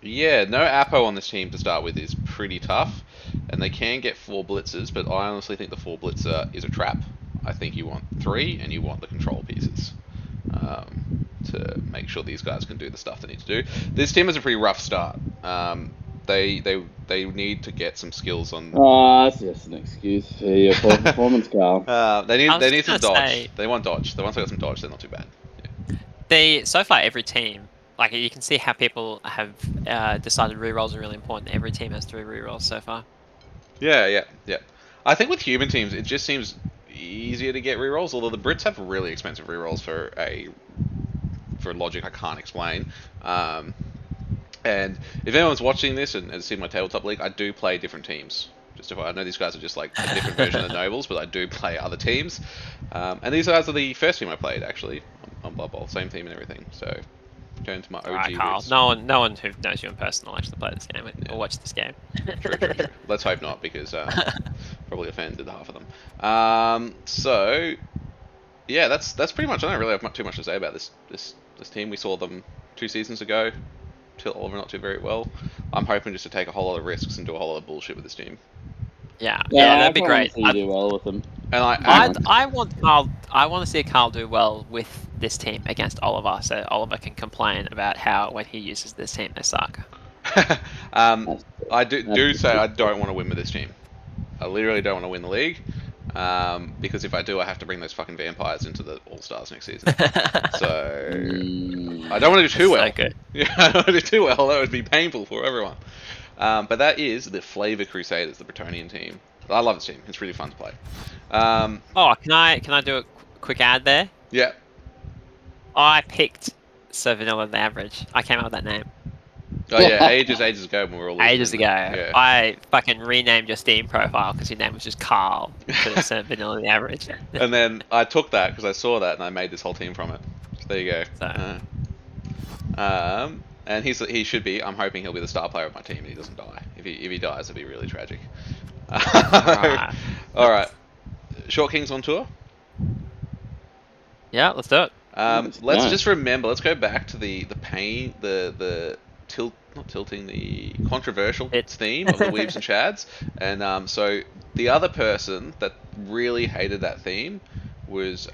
[SPEAKER 1] Yeah, no Apo on this team to start with is pretty tough, and they can get 4 blitzers, but I honestly think the 4 blitzer is a trap. I think you want 3, and you want the control pieces to make sure these guys can do the stuff they need to do. This team has a pretty rough start. They need to get some skills on.
[SPEAKER 3] Oh, that's just an excuse for your poor performance, Karl.
[SPEAKER 1] They need some dodge. They want dodge. Once they got some dodge, they're not too bad. Yeah.
[SPEAKER 2] So far every team, like you can see how people have decided rerolls are really important. Every team has 3 rerolls so far.
[SPEAKER 1] Yeah. I think with human teams, it just seems easier to get rerolls. Although the Brits have really expensive rerolls for logic I can't explain. And if anyone's watching this and has seen my tabletop league, I do play different teams. I know these guys are just like a different version of the Nobles, but I do play other teams. And these guys are the first team I played, actually, on Blood Bowl. Same team and everything. So, turn to my OG.
[SPEAKER 2] Alright, Karl. No one who knows you in person will actually play this game or watch this game.
[SPEAKER 1] True. Let's hope not, because probably offended half of them. So, yeah, that's pretty much. I don't really have too much to say about this team. We saw them 2 seasons ago. Oliver not too very well. I'm hoping just to take a whole lot of risks and do a whole lot of bullshit with this team.
[SPEAKER 2] Yeah, that'd be great.
[SPEAKER 3] I do well with them.
[SPEAKER 1] And
[SPEAKER 2] I want Karl. I want to see Karl do well with this team against Oliver, so Oliver can complain about how when he uses this team they suck.
[SPEAKER 1] I do say I don't want to win with this team. I literally don't want to win the league. Because if I do, I have to bring those fucking vampires into the All-Stars next season. So I don't want to do too well.
[SPEAKER 2] Good.
[SPEAKER 1] Yeah, I don't want to do too well. That would be painful for everyone. But that is the Flavour Crusaders, the Bretonian team. I love this team. It's really fun to play.
[SPEAKER 2] Can I do a quick ad there?
[SPEAKER 1] Yeah.
[SPEAKER 2] I picked So Vanilla the Average. I came up with that name.
[SPEAKER 1] Oh yeah, ages ago when we were all
[SPEAKER 2] ages ago.
[SPEAKER 1] Yeah.
[SPEAKER 2] I fucking renamed your Steam profile because your name was just Karl. So Vanilla the Average.
[SPEAKER 1] And then I took that because I saw that and I made this whole team from it. So there you go. So. And he should be. I'm hoping he'll be the star player of my team and he doesn't die. If he dies, it'll be really tragic. All right. Short Kings on tour.
[SPEAKER 2] Yeah, let's do it.
[SPEAKER 1] Let's just remember. Let's go back to the pain, the controversial theme of the Weebs and Chads. And so the other person that really hated that theme was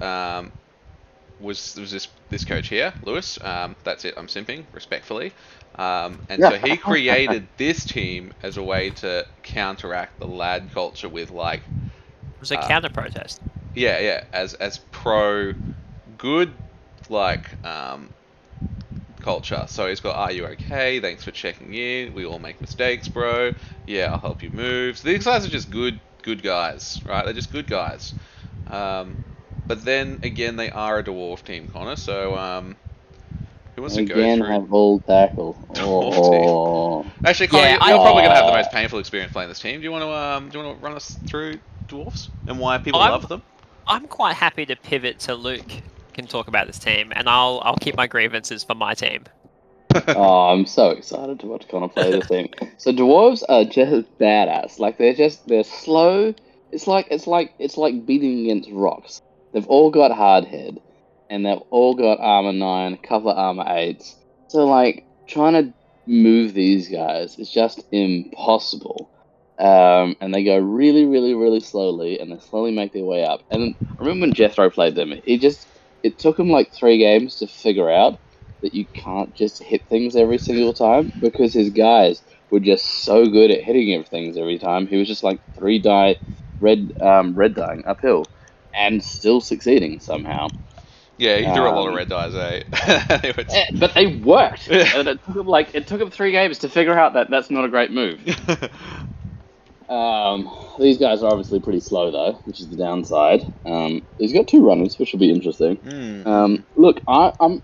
[SPEAKER 1] this coach here, Lewis. That's it. I'm simping respectfully. And so he created this team as a way to counteract the lad culture with like.
[SPEAKER 2] It was a counter protest.
[SPEAKER 1] Yeah. As pro good like culture. So he's got, are you okay? Thanks for checking in. We all make mistakes, bro. Yeah, I'll help you move. So these guys are just good guys, right? They're just good guys. But then again, they are a dwarf team, Connor. So who wants to go
[SPEAKER 3] Again,
[SPEAKER 1] through
[SPEAKER 3] have all tackle.
[SPEAKER 1] dwarf team?
[SPEAKER 3] Oh.
[SPEAKER 1] Actually, Connor,
[SPEAKER 2] Yeah,
[SPEAKER 1] you're probably going to have the most painful experience playing this team. Do you want to run us through dwarfs and why people love them?
[SPEAKER 2] I'm quite happy to pivot to Luke can talk about this team, and I'll keep my grievances for my team.
[SPEAKER 3] Oh, I'm so excited to watch Connor play this team. So dwarves are just badass. Like they're slow. It's like beating against rocks. They've all got hard head, and they've all got armor 9, a couple of armor 8s. So like trying to move these guys is just impossible. And they go really, really, really slowly, and they slowly make their way up. And I remember when Jethro played them, it took him like 3 games to figure out that you can't just hit things every single time because his guys were just so good at hitting things every time. He was just like 3-die red dying uphill and still succeeding somehow.
[SPEAKER 1] Yeah, he threw a lot of red dice, eh?
[SPEAKER 3] But they worked. And it took him 3 games to figure out that that's not a great move. These guys are obviously pretty slow though, which is the downside. He's got 2 runners, which will be interesting. Look, I'm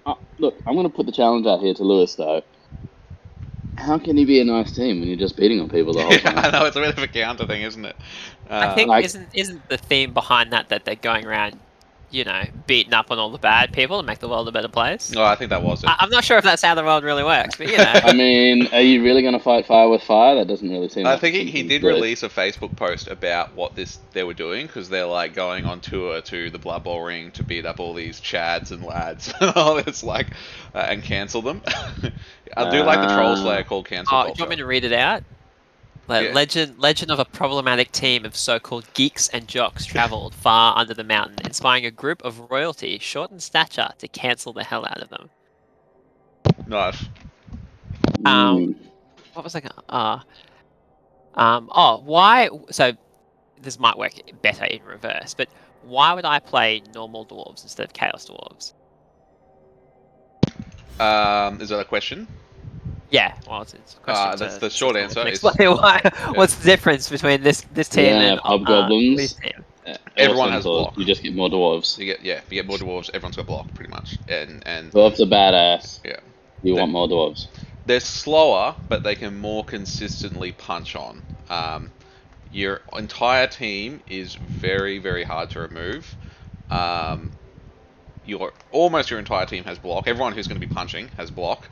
[SPEAKER 3] going to put the challenge out here to Lewis though. How can he be a nice team when you're just beating on people the whole time?
[SPEAKER 1] I know, it's a bit of a counter thing, isn't it?
[SPEAKER 2] I think isn't the theme behind that they're going around, beating up on all the bad people and make the world a better place?
[SPEAKER 1] Oh, I think that was it.
[SPEAKER 2] I'm not sure if that's how the world really works, but
[SPEAKER 3] I mean, are you really going to fight fire with fire? That doesn't really seem.
[SPEAKER 1] I think he did release a Facebook post about what they were doing because they're like going on tour to the Blood Bowl ring to beat up all these chads and lads and all this and cancel them. I do like the troll slayer called Cancel Culture.
[SPEAKER 2] Do you want me to read it out? Legend of a problematic team of so-called geeks and jocks travelled far under the mountain, inspiring a group of royalty short in stature to cancel the hell out of them.
[SPEAKER 1] Nice.
[SPEAKER 2] What was I going why? So this might work better in reverse, but why would I play normal dwarves instead of chaos dwarves?
[SPEAKER 1] Is that a question?
[SPEAKER 2] Yeah, well, it's a question.
[SPEAKER 1] That's the short answer.
[SPEAKER 2] What's the difference between this team and
[SPEAKER 3] hobgoblins?
[SPEAKER 2] This team?
[SPEAKER 1] Everyone has block.
[SPEAKER 3] You just get more dwarves.
[SPEAKER 1] You get more dwarves. Everyone's got block, pretty much. And
[SPEAKER 3] dwarves are badass.
[SPEAKER 1] Yeah.
[SPEAKER 3] You want more dwarves.
[SPEAKER 1] They're slower, but they can more consistently punch on. Your entire team is very, very hard to remove. Your entire team has block. Everyone who's going to be punching has block.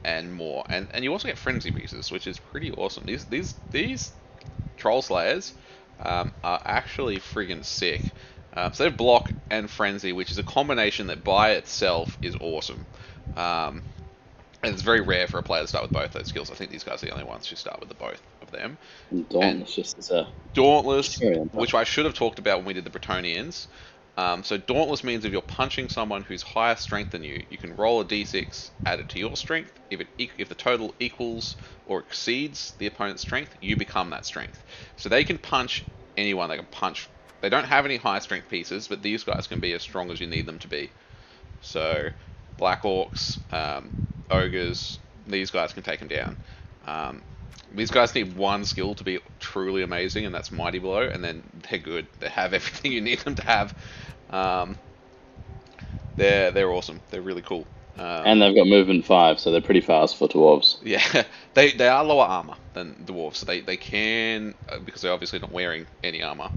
[SPEAKER 1] And more, and you also get frenzy pieces, which is pretty awesome. These troll slayers are actually friggin' sick. So they have block and frenzy, which is a combination that by itself is awesome. And it's very rare for a player to start with both those skills. I think these guys are the only ones who start with the both of them. Dauntless, which I should have talked about when we did the Bretonians. So Dauntless means if you're punching someone who's higher strength than you, you can roll a d6 added to your strength. If the total equals or exceeds the opponent's strength, you become that strength. So they can punch anyone. They can punch. They don't have any high strength pieces, but these guys can be as strong as you need them to be. So Black Orcs, Ogres, these guys can take them down. These guys need one skill to be truly amazing, and that's Mighty Blow, and then they're good. They have everything you need them to have. They're awesome. They're really cool.
[SPEAKER 3] And they've got movement 5, so they're pretty fast for dwarves.
[SPEAKER 1] Yeah, they are lower armor than dwarves, so they can, because they're obviously not wearing any armor.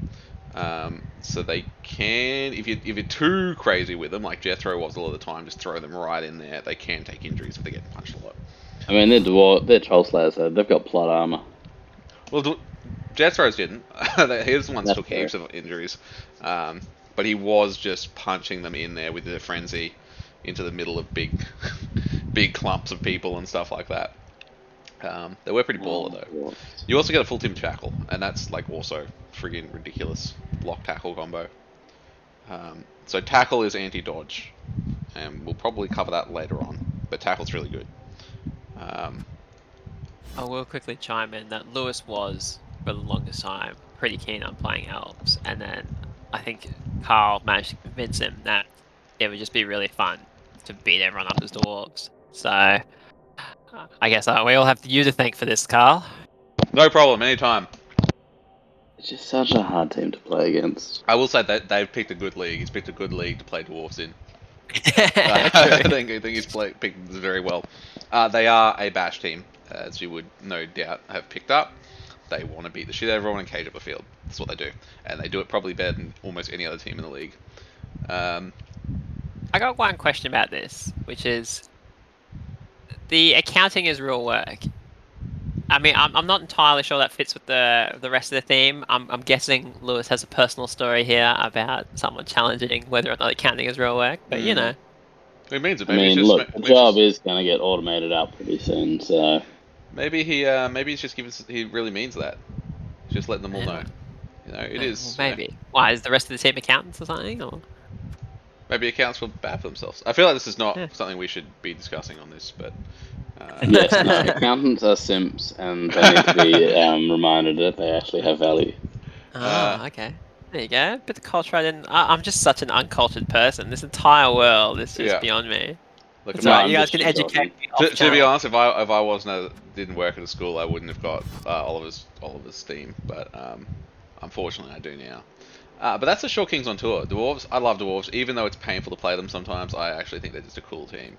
[SPEAKER 1] So they can, if you're too crazy with them, like Jethro was a lot of the time, just throw them right in there. They can take injuries if they get punched a lot.
[SPEAKER 3] I mean, they're troll slayers, so they've got plot armor.
[SPEAKER 1] Well, Jethro's didn't. His ones took heaps of injuries. But he was just punching them in there with the frenzy into the middle of big clumps of people and stuff like that. They were pretty baller though. You also get a full team tackle, and that's like also friggin' ridiculous block tackle combo. So tackle is anti-dodge, and we'll probably cover that later on. But tackle's really good.
[SPEAKER 2] I will quickly chime in that Lewis was, for the longest time, pretty keen on playing elves, and then I think Karl managed to convince him that it would just be really fun to beat everyone up as dwarves. So I guess we all have you to thank for this, Karl.
[SPEAKER 1] No problem, anytime.
[SPEAKER 3] It's just such a hard team to play against.
[SPEAKER 1] I will say that they've picked a good league. He's picked a good league to play dwarves in. I think he's picked very well. They are a bash team, as you would no doubt have picked up. They want to beat the shit out of everyone and cage up the field. That's what they do, and they do it probably better than almost any other team in the league.
[SPEAKER 2] I got one question about this, which is the accounting is real work. I mean, I'm not entirely sure that fits with the rest of the theme. I'm guessing Lewis has a personal story here about someone challenging whether or not accounting is real work, but you know.
[SPEAKER 1] It means it.
[SPEAKER 3] I mean, look, the job is going to get automated out pretty soon, so...
[SPEAKER 1] Maybe he's just giving... He really means that. He's just letting them all know. You know, it is...
[SPEAKER 2] Well, maybe. Why, is the rest of the team accountants or something, or...?
[SPEAKER 1] Maybe accountants feel bad for themselves. I feel like this is not something we should be discussing on this, but...
[SPEAKER 3] Yes, no, accountants are simps, and they need to be reminded that they actually have value.
[SPEAKER 2] Oh, okay. There you go. Bit of culture I didn't... I'm just such an uncultured person. This entire world is just beyond me.
[SPEAKER 1] Look,
[SPEAKER 2] it's alright, you guys can educate me.
[SPEAKER 1] To be honest, if I didn't work at a school, I wouldn't have got Oliver's theme, but unfortunately I do now. But that's the Short Kings on tour. Dwarves, I love Dwarves, even though it's painful to play them sometimes. I actually think they're just a cool team.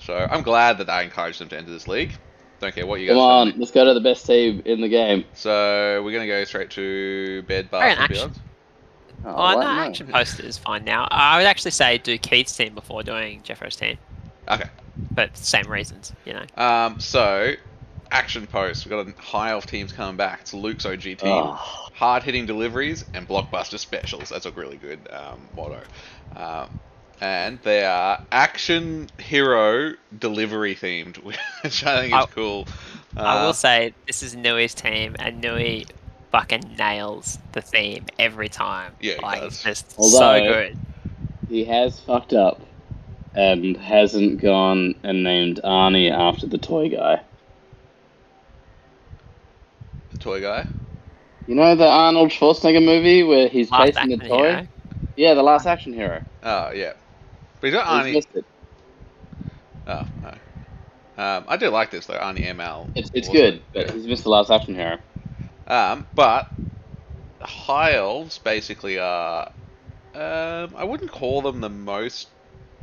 [SPEAKER 1] So I'm glad that I encouraged them to enter this league. Don't care what you guys
[SPEAKER 3] Come on, let's go to the best team in the game.
[SPEAKER 1] So we're gonna go straight to bed, bath, and beyond.
[SPEAKER 2] No, action poster is fine now. I would actually say do Keith's team before doing Jeffro's team.
[SPEAKER 1] Okay.
[SPEAKER 2] But same reasons, you know.
[SPEAKER 1] So action post. We've got a high elf teams coming back. It's Luke's OG team. Hard hitting deliveries and blockbuster specials. That's a really good motto. And they are action hero delivery themed, which I think is cool.
[SPEAKER 2] I will say this is Nui's team, and Nui fucking nails the theme every time.
[SPEAKER 1] Yeah, he does.
[SPEAKER 2] It's just so good.
[SPEAKER 3] He has fucked up and hasn't gone and named Arnie after the toy guy.
[SPEAKER 1] The toy guy?
[SPEAKER 3] You know the Arnold Schwarzenegger movie where he's chasing the toy?
[SPEAKER 2] Hero?
[SPEAKER 3] Yeah, the Last Action Hero.
[SPEAKER 1] Oh, yeah. But he's got Arnie.
[SPEAKER 3] He's missed it.
[SPEAKER 1] Oh, no. I do like this, though. Arnie ML.
[SPEAKER 3] It's good, but he's missed the Last Action Hero.
[SPEAKER 1] But high elves basically are... I wouldn't call them the most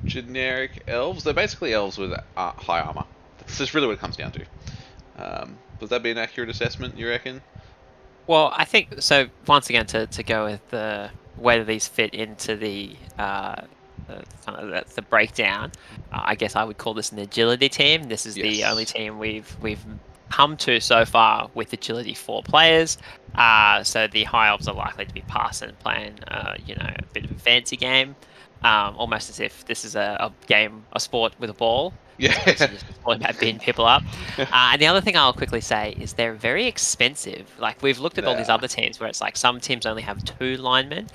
[SPEAKER 1] generic elves. They're basically elves with high armor. That's just really what it comes down to. Would that be an accurate assessment, you reckon?
[SPEAKER 2] Well, I think so. Once again, to go with whether these fit into the breakdown, I guess I would call this an agility team. This is the only team we've come to so far with agility 4 players. So the high elves are likely to be passing and playing, a bit of a fancy game, almost as if this is a sport with a ball.
[SPEAKER 1] Yeah.
[SPEAKER 2] It's just all about beating people up. And the other thing I'll quickly say is they're very expensive. Like, we've looked at all these other teams where it's like some teams only have 2 linemen.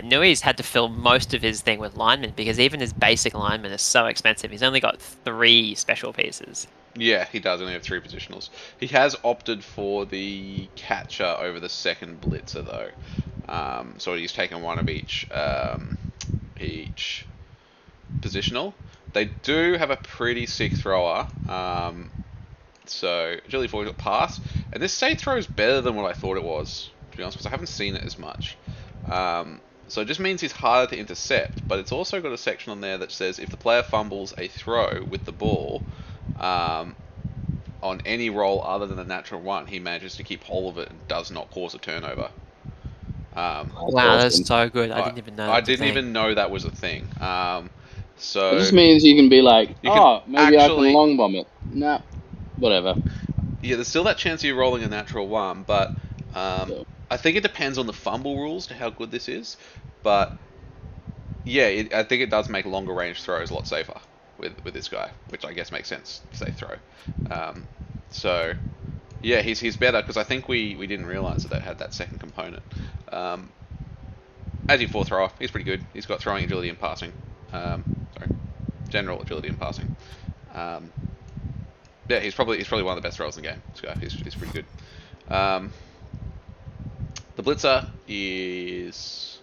[SPEAKER 2] Nui's had to fill most of his thing with linemen because even his basic lineman is so expensive. He's only got 3 special pieces.
[SPEAKER 1] Yeah, he does only have 3 positionals. He has opted for the catcher over the second blitzer, though. So he's taken one of each positional. They do have a pretty sick thrower. So agility 4 got pass, and this state throw is better than what I thought it was, to be honest, because I haven't seen it as much. So it just means he's harder to intercept, but it's also got a section on there that says if the player fumbles a throw with the ball on any roll other than a natural 1, he manages to keep hold of it and does not cause a turnover.
[SPEAKER 2] Wow, that's so good. I didn't even know.
[SPEAKER 1] I didn't even know that was a thing. So
[SPEAKER 3] it just means you can be like, maybe I can long bomb it. Nah, whatever.
[SPEAKER 1] Yeah, there's still that chance of you rolling a natural 1, but I think it depends on the fumble rules to how good this is. But yeah, I think it does make longer range throws a lot safer with this guy, which I guess makes sense. Safe throw. So yeah, he's better because I think we didn't realize that had that second component. As your 4 thrower, he's pretty good. He's got throwing agility and passing. General agility and passing. Yeah, he's probably one of the best throwers in the game. This guy, he's pretty good. The blitzer is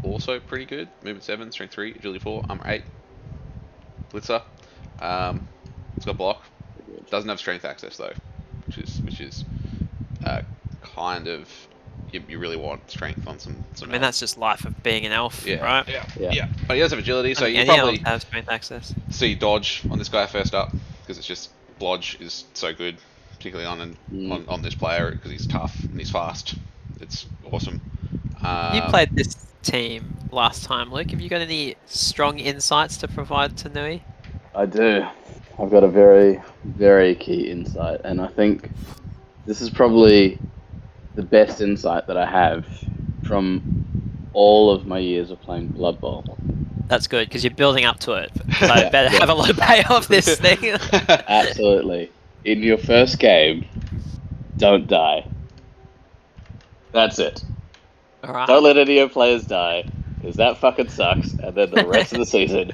[SPEAKER 1] also pretty good. Movement 7, strength 3, agility 4, armor 8. Blitzer. It's got block. Doesn't have strength access though, which is kind of you really want strength on some.
[SPEAKER 2] I mean, that's just life of being an elf, right?
[SPEAKER 1] Yeah. But he does have agility, so you
[SPEAKER 2] any
[SPEAKER 1] probably
[SPEAKER 2] elf have strength access.
[SPEAKER 1] see dodge on this guy first up, because it's just blodge is so good, particularly on this player, because he's tough and he's fast. It's awesome.
[SPEAKER 2] You played this team last time, Luke. Have you got any strong insights to provide to Nui?
[SPEAKER 3] I do. I've got a very, very key insight, and I think this is probably the best insight that I have from all of my years of playing Blood Bowl.
[SPEAKER 2] That's good, because you're building up to it. So I better have a low payoff this thing.
[SPEAKER 3] Absolutely. In your first game, don't die. That's it.
[SPEAKER 2] All right.
[SPEAKER 3] Don't let any of your players die, because that fucking sucks, and then the rest of the season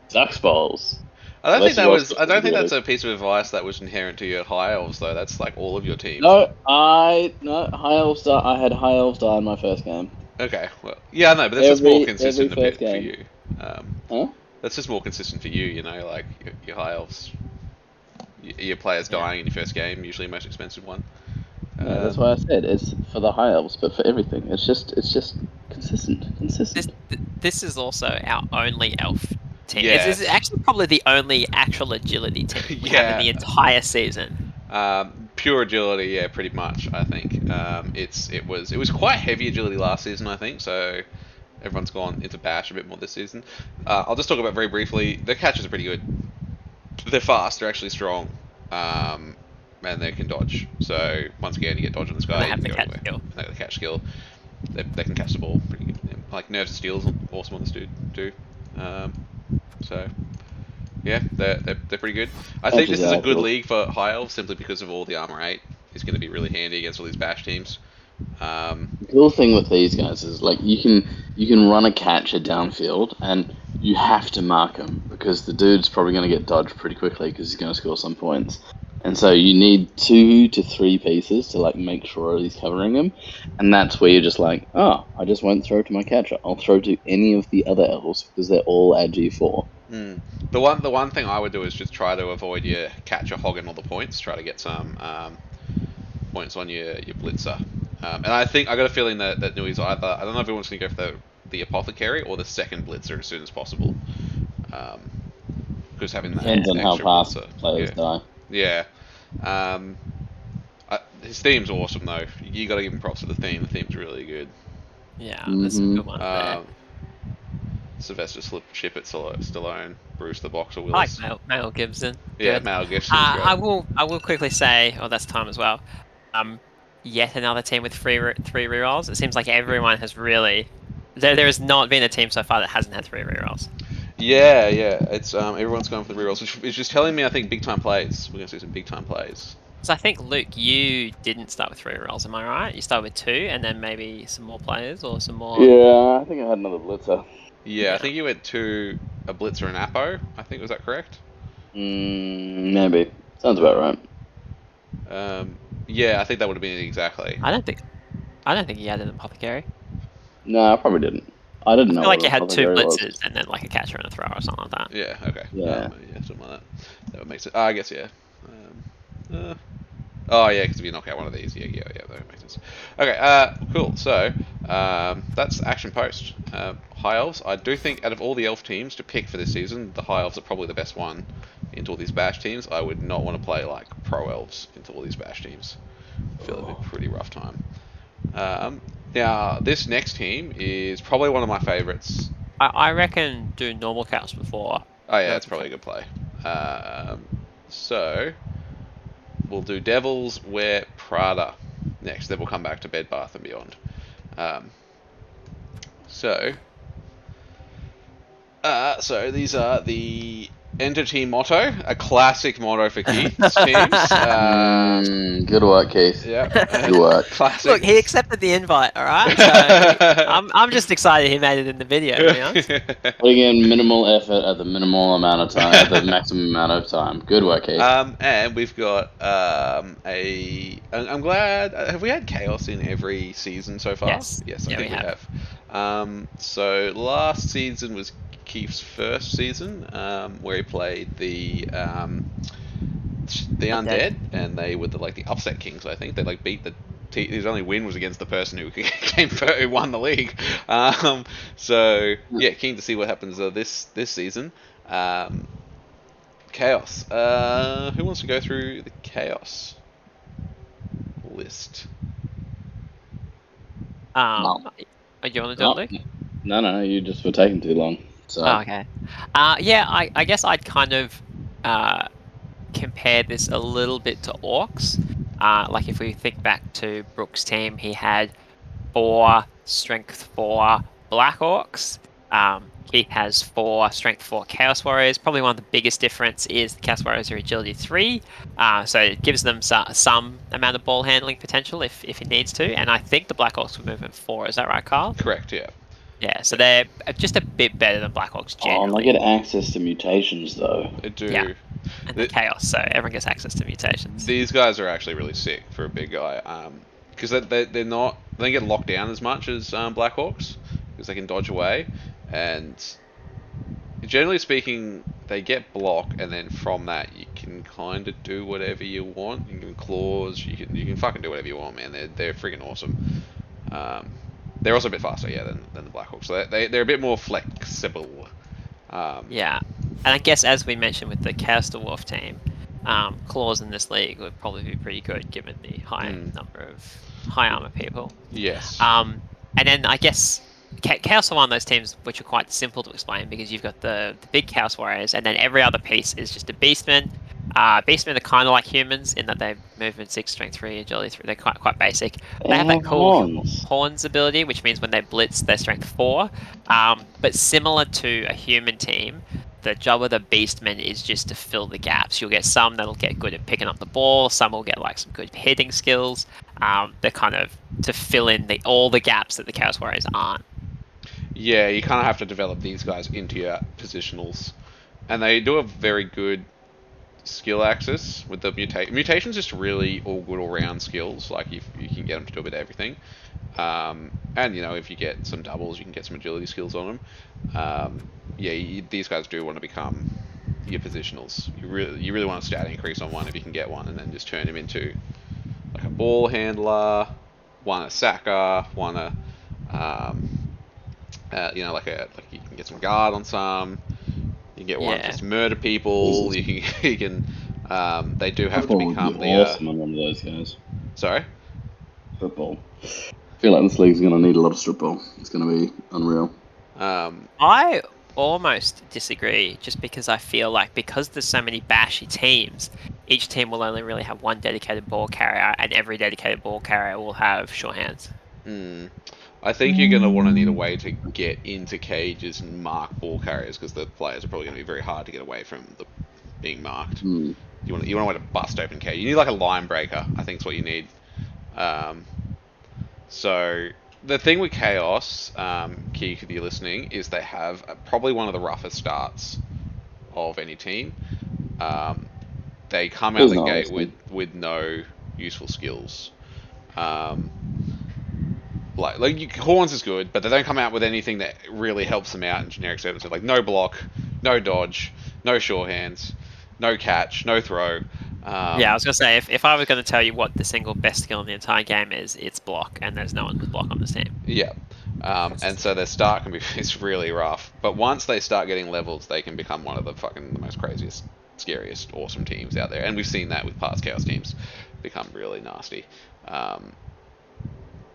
[SPEAKER 3] sucks balls.
[SPEAKER 1] I don't think that's a piece of advice that was inherent to your high elves, though. That's like all of your teams.
[SPEAKER 3] No, high elves. I had high elves die in my first game.
[SPEAKER 1] Okay, well, yeah, no, but that's just more consistent a bit for you. That's just more consistent for you, you know, like your high elves. Your players dying in your first game, usually the most expensive one.
[SPEAKER 3] No, that's why I said it's for the high elves, but for everything, it's just consistent.
[SPEAKER 2] This is also our only elf team.
[SPEAKER 1] Yes.
[SPEAKER 2] It's actually probably the only actual agility team we have in the entire season.
[SPEAKER 1] Pure agility, yeah, pretty much. I think it was quite heavy agility last season, I think. So everyone's gone into bash a bit more this season. I'll just talk about very briefly. The catches are pretty good. They're fast. They're actually strong. And they can dodge. So once again, you get dodge on this guy.
[SPEAKER 2] They have the catch skill.
[SPEAKER 1] They have the catch skill. They can catch the ball pretty good. Like nerves and steals, awesome on this dude too. So yeah, they're pretty good. I think this is a good league for high elves simply because of all the armor 8 is going to be really handy against all these bash teams.
[SPEAKER 3] The cool thing with these guys is like you can run a catcher downfield and you have to mark him because the dude's probably going to get dodged pretty quickly because he's going to score some points. And so you need 2 to 3 pieces to like make sure he's covering him, and that's where you're just like, oh, I just won't throw to my catcher. I'll throw to any of the other elves because they're all at G4.
[SPEAKER 1] The one thing I would do is just try to avoid your catcher hogging all the points. Try to get some points on your blitzer. And I got a feeling that Nui's either, I don't know if everyone's going to go for the apothecary or the second blitzer as soon as possible. Because having that
[SPEAKER 3] depends on how fast
[SPEAKER 1] blitzer,
[SPEAKER 3] players die.
[SPEAKER 1] Yeah. His theme's awesome though. You got to give him props for the theme. The theme's really good.
[SPEAKER 2] Yeah, there's some good ones there.
[SPEAKER 1] Sylvester Ship at Stallone, Bruce the Boxer Willis.
[SPEAKER 2] I like Mel Gibson.
[SPEAKER 1] Yeah, Mel Gibson.
[SPEAKER 2] I will quickly say, that's time as well. Yet another team with three rerolls. It seems like everyone has really. There has not been a team so far that hasn't had 3 rerolls.
[SPEAKER 1] Yeah. It's everyone's going for the rerolls, which is just telling me I think big time plays. We're gonna see some big time plays.
[SPEAKER 2] So I think Luke, you didn't start with 3 rerolls, am I right? You started with 2, and then maybe some more players or some more.
[SPEAKER 3] Yeah, I think I had another blitzer.
[SPEAKER 1] Yeah, I think you went to a blitzer and Apo. I think was that correct?
[SPEAKER 3] Maybe sounds about right.
[SPEAKER 1] Yeah, I think that would have been it exactly.
[SPEAKER 2] I don't think you had an apothecary.
[SPEAKER 3] No, I probably didn't. I didn't know.
[SPEAKER 2] I feel like you had 2 blitzers and then like a catcher and a thrower or something like that.
[SPEAKER 1] Yeah. Okay.
[SPEAKER 3] Yeah.
[SPEAKER 1] Something like that. That would make sense. I guess yeah. Oh yeah, because if you knock out one of these, yeah, that would make sense. Okay. Cool. So that's action post. High elves. I do think out of all the elf teams to pick for this season, the high elves are probably the best one into all these bash teams. I would not want to play like pro elves into all these bash teams. I feel it'd be a pretty rough time. Now, this next team is probably one of my favourites.
[SPEAKER 2] I reckon do normal cows before.
[SPEAKER 1] Oh yeah, that's probably a good play. So, we'll do Devils wear Prada next. Then we'll come back to Bed Bath and Beyond. So these are the Entity motto, a classic motto for Keith's teams.
[SPEAKER 3] Good work, Keith.
[SPEAKER 1] Yeah,
[SPEAKER 3] good work.
[SPEAKER 1] Classic.
[SPEAKER 2] Look, he accepted the invite. All right, so I'm just excited he made it in the video. To be honest.
[SPEAKER 3] Putting in minimal effort at the minimal amount of time, at the maximum amount of time. Good work, Keith.
[SPEAKER 1] And we've got I'm glad. Have we had chaos in every season so far?
[SPEAKER 2] Yes.
[SPEAKER 1] Yes, I think we have. So last season was Keith's first season, where he played the undead, and they were the upset kings. I think they beat the his only win was against the person who won the league. So yeah, keen to see what happens this season. Chaos. Who wants to go through the chaos list?
[SPEAKER 2] Do you want to do it, Luke?
[SPEAKER 3] No, you just were taking too long. So.
[SPEAKER 2] Oh, okay. Yeah, I guess I'd kind of compare this a little bit to Orcs. Like if we think back to Brooks' team, he had 4 Strength 4 Black Orcs. Keith has 4 Strength 4 Chaos Warriors. Probably one of the biggest difference is the Chaos Warriors are Agility 3. So it gives them some amount of ball handling potential if he needs to. And I think the Black Orcs were movement 4. Is that right, Karl?
[SPEAKER 1] Correct, yeah.
[SPEAKER 2] Yeah, so they're just a bit better than Black Orcs generally.
[SPEAKER 3] Oh, they get access to mutations, though.
[SPEAKER 1] They do.
[SPEAKER 2] Yeah. And the Chaos, so everyone gets access to mutations.
[SPEAKER 1] These guys are actually really sick for a big guy. Because they don't get locked down as much as Black Orcs, because they can dodge away. And generally speaking, they get block, and then from that you can kind of do whatever you want. You can claws, you can fucking do whatever you want, man. They're freaking awesome. They're also a bit faster, yeah, than the Black Hawks. So they're a bit more flexible.
[SPEAKER 2] Yeah, and I guess as we mentioned with the Chaos Dwarf team, claws in this league would probably be pretty good given the high number of high armor people.
[SPEAKER 1] Yes.
[SPEAKER 2] And then I guess Chaos are one of those teams which are quite simple to explain because you've got the big Chaos Warriors, and then every other piece is just a Beastman. Beastmen are kind of like humans in that they movement 6, strength 3, agility 3. They're quite basic. They have that cool horns ability, which means when they blitz, they're strength 4. But similar to a human team, the job of the Beastmen is just to fill the gaps. You'll get some that'll get good at picking up the ball. Some will get like some good hitting skills. They're kind of to fill in all the gaps that the Chaos Warriors aren't.
[SPEAKER 1] Yeah, you kind of have to develop these guys into your positionals, and they do a very good skill axis with the mutations. Just really all good all round skills. Like you can get them to do a bit of everything, and if you get some doubles, you can get some agility skills on them. These guys do want to become your positionals. You really want a stat increase on one if you can get one, and then just turn him into like a ball handler, one a sacker, one a like you can get some guard on some. You can get one just murder people. You can. They do have to become the.
[SPEAKER 3] Awesome on one of those guys.
[SPEAKER 1] Sorry.
[SPEAKER 3] Strip ball. I feel like this league's gonna need a lot of strip ball. It's gonna be unreal.
[SPEAKER 2] I almost disagree, just because I feel like because there's so many bashy teams, each team will only really have one dedicated ball carrier, and every dedicated ball carrier will have short hands.
[SPEAKER 1] I think you're going to want to need a way to get into cages and mark ball carriers, because the players are probably going to be very hard to get away from being marked. You want a way to bust open cage. You need like a line breaker, I think is what you need. So the thing with Chaos, Keith, if you're listening, is they have probably one of the roughest starts of any team. They come out the gate with no useful skills. Like horns is good, but they don't come out with anything that really helps them out in generic services. Like no block, no dodge, no short hands, no catch, no throw.
[SPEAKER 2] I was gonna say if I was gonna tell you what the single best skill in the entire game is, it's block, and there's no one with block on this team.
[SPEAKER 1] Yeah, and so their start it's really rough. But once they start getting levels, they can become one of the most craziest, scariest, awesome teams out there. And we've seen that with past Chaos teams become really nasty.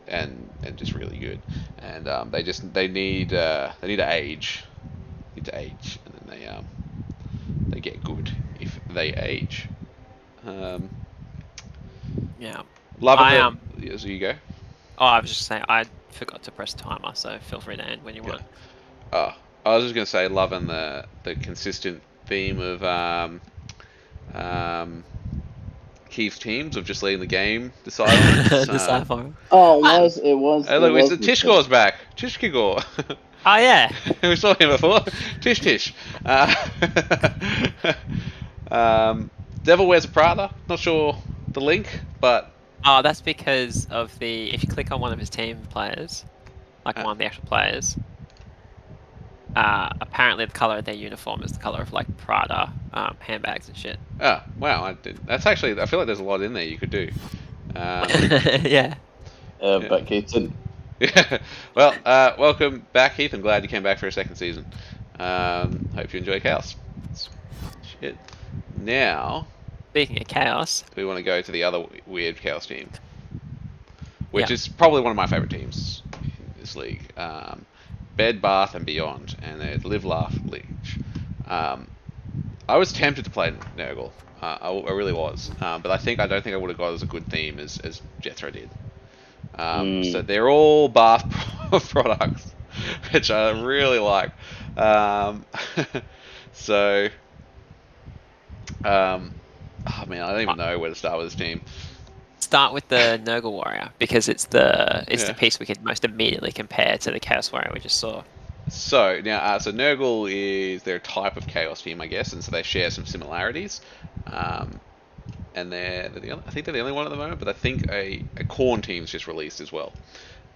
[SPEAKER 1] And just really good, and they need to age, and then they get good if they age. Love it. So you go.
[SPEAKER 2] Oh, I was just saying I forgot to press timer, so feel free to end when you want.
[SPEAKER 1] I was just gonna say, loving the consistent theme of Keith's teams of just letting the game decide.
[SPEAKER 2] Decide for him.
[SPEAKER 3] Oh, it was.
[SPEAKER 1] Hey, look, Tishgor's back. Tishkigor.
[SPEAKER 2] Oh yeah.
[SPEAKER 1] We saw him before. Tish. Devil wears a Prada. Not sure the link, but
[SPEAKER 2] that's because of if you click on one of his team players, like one of the actual players. Apparently the color of their uniform is the color of like Prada handbags and shit.
[SPEAKER 1] Oh wow! That's actually, I feel like there's a lot in there you could do.
[SPEAKER 2] Yeah.
[SPEAKER 3] But Keaton.
[SPEAKER 1] Yeah. Well, welcome back, Heath. I'm glad you came back for a second season. Hope you enjoy Chaos. Shit. Now,
[SPEAKER 2] speaking of Chaos,
[SPEAKER 1] we want to go to the other weird Chaos team, which is probably one of my favorite teams in this league. Bed, Bath, and Beyond, and there's Live, Laugh, Leech. I was tempted to play Nurgle. I really was, but I don't think I would have got as a good theme as Jethro did. So they're all Bath products, which I really like. So, oh man, I don't even know where to start with this team.
[SPEAKER 2] Start with the Nurgle Warrior because it's the piece we can most immediately compare to the Chaos Warrior we just saw.
[SPEAKER 1] So now, so Nurgle is their type of Chaos team, I guess, and so they share some similarities. And I think they're the only one at the moment, but I think a Khorne team's just released as well.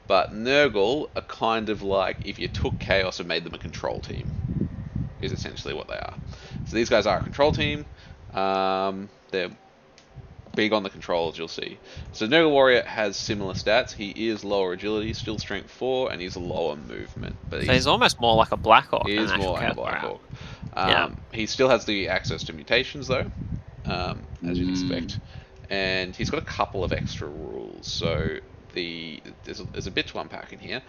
[SPEAKER 1] But Nurgle are kind of like if you took Chaos and made them a control team, is essentially what they are. So these guys are a control team. They're big on the controls, you'll see. So Nurgle Warrior has similar stats. He is lower agility, still strength 4, and he's lower movement. But
[SPEAKER 2] so he's almost more like a Blackhawk.
[SPEAKER 1] He is more like a Blackhawk. He still has the access to mutations though, as you'd expect. And he's got a couple of extra rules. So there's a bit to unpack in here.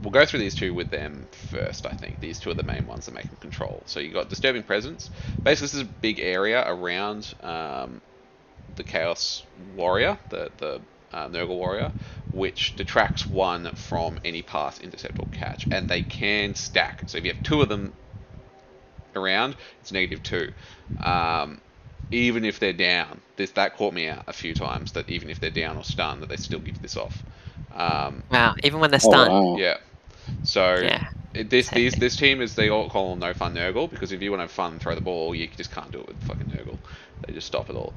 [SPEAKER 1] We'll go through these two with them first, I think. These two are the main ones that make them control. So you got Disturbing Presence. Basically, this is a big area around the Chaos Warrior, the Nurgle Warrior, which detracts 1 from any path, intercept, or catch. And they can stack. So if you have 2 of them around, it's -2. Even if they're down. That caught me out a few times, that even if they're down or stunned, that they still give this off.
[SPEAKER 2] Wow, even when they're stunned.
[SPEAKER 3] Wow.
[SPEAKER 1] Yeah. So this team is, they all call them No Fun Nurgle, because if you want to have fun, throw the ball, you just can't do it with fucking Nurgle. They just stop it all.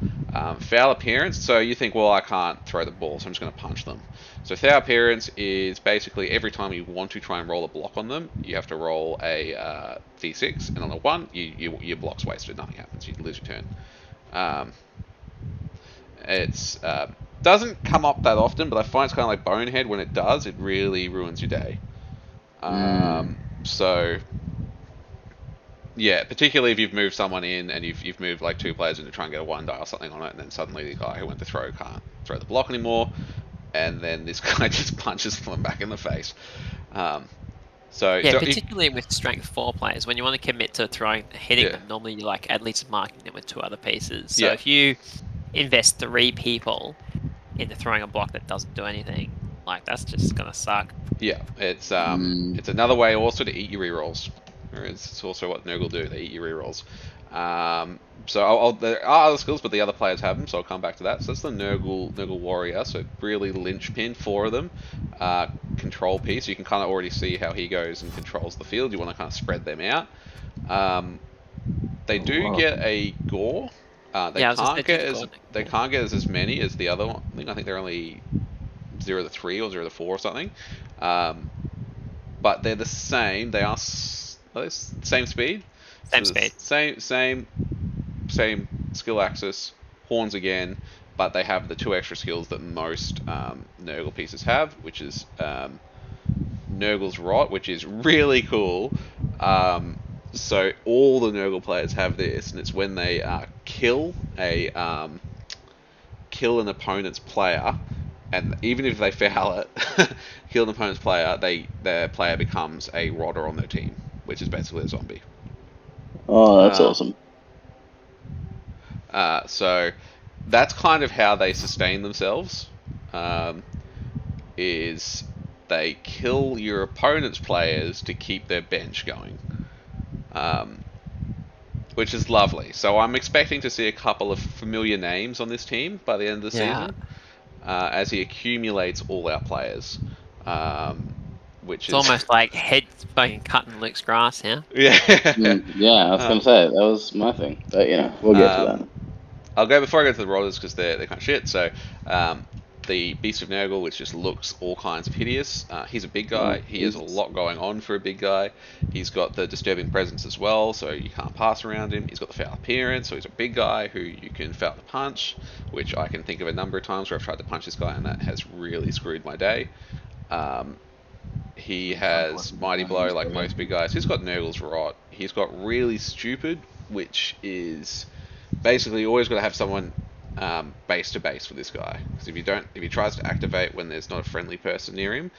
[SPEAKER 1] Foul Appearance. So you think, well, I can't throw the ball, so I'm just going to punch them. So Foul Appearance is basically every time you want to try and roll a block on them, you have to roll a d6, and on a 1, your block's wasted. Nothing happens. You lose your turn. It's doesn't come up that often, but I find it's kind of like Bonehead. When it does, it really ruins your day. So yeah, particularly if you've moved someone in and you've moved like 2 players in to try and get a 1 die or something on it, and then suddenly the guy who went to throw can't throw the block anymore, and then this guy just punches them back in the face.
[SPEAKER 2] Particularly with strength 4 players, when you want to commit to hitting them, normally you're like at least marking them with 2 other pieces. So if you invest 3 people into throwing a block that doesn't do anything, like that's just gonna suck.
[SPEAKER 1] Yeah, it's another way also to eat your rerolls. It's also what Nurgle do. They eat your rerolls. So there are other skills, but the other players have them, so I'll come back to that. So that's the Nurgle Warrior. So really linchpin, 4 of them. Control piece. You can kind of already see how he goes and controls the field. You want to kind of spread them out. They do get a gore. They can't get as many as the other one. I think they're only 0 to 3 or 0 to 4 or something. But they're the same. They are same speed. Same skill axis. Horns again, but they have the 2 extra skills that most Nurgle pieces have, which is Nurgle's Rot, which is really cool. So all the Nurgle players have this, and it's when they kill an opponent's player, and even if they foul it, kill an opponent's player, their player becomes a rotter on their team, which is basically a zombie.
[SPEAKER 3] Oh, that's awesome.
[SPEAKER 1] So that's kind of how they sustain themselves. Is they kill your opponent's players to keep their bench going. Which is lovely. So I'm expecting to see a couple of familiar names on this team by the end of the season, as he accumulates all our players. Which is
[SPEAKER 2] almost like head fucking cutting Luke's grass, yeah?
[SPEAKER 1] Yeah.
[SPEAKER 3] I was going to say, that was my thing. But, we'll get to that.
[SPEAKER 1] I'll go before I go to the Rollers, because they're kind of shit. So, the Beast of Nurgle, which just looks all kinds of hideous. He's a big guy. He has a lot going on for a big guy. He's got the Disturbing Presence as well, so you can't pass around him. He's got the Foul Appearance, so he's a big guy who you can foul the punch, which I can think of a number of times where I've tried to punch this guy and that has really screwed my day. He has Mighty Blow like most big guys. He's got Nurgle's Rot. He's got Really Stupid, which is basically you always got to have someone base to base for this guy, because if he tries to activate when there's not a friendly person near him,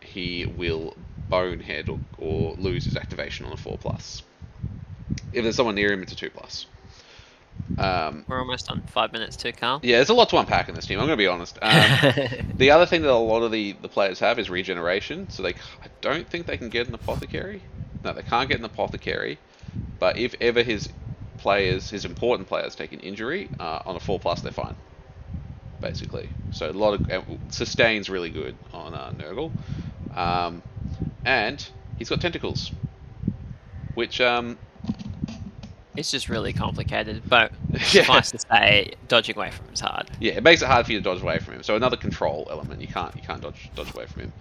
[SPEAKER 1] he will bonehead or lose his activation on a 4+. If there's someone near him, it's a 2+.
[SPEAKER 2] We're almost on 5 minutes too, Karl.
[SPEAKER 1] Yeah, there's a lot to unpack in this team, I'm going to be honest. The other thing that a lot of the players have is regeneration, so I don't think they can get an Apothecary. No, they can't get an Apothecary, but if ever his important players take an injury, on a 4+, they're fine, basically. So a lot of sustain's really good on Nurgle, and he's got tentacles, which
[SPEAKER 2] it's just really complicated, but suffice to say, dodging away from him is hard.
[SPEAKER 1] Yeah, it makes it hard for you to dodge away from him. So another control element, you can't dodge away from him.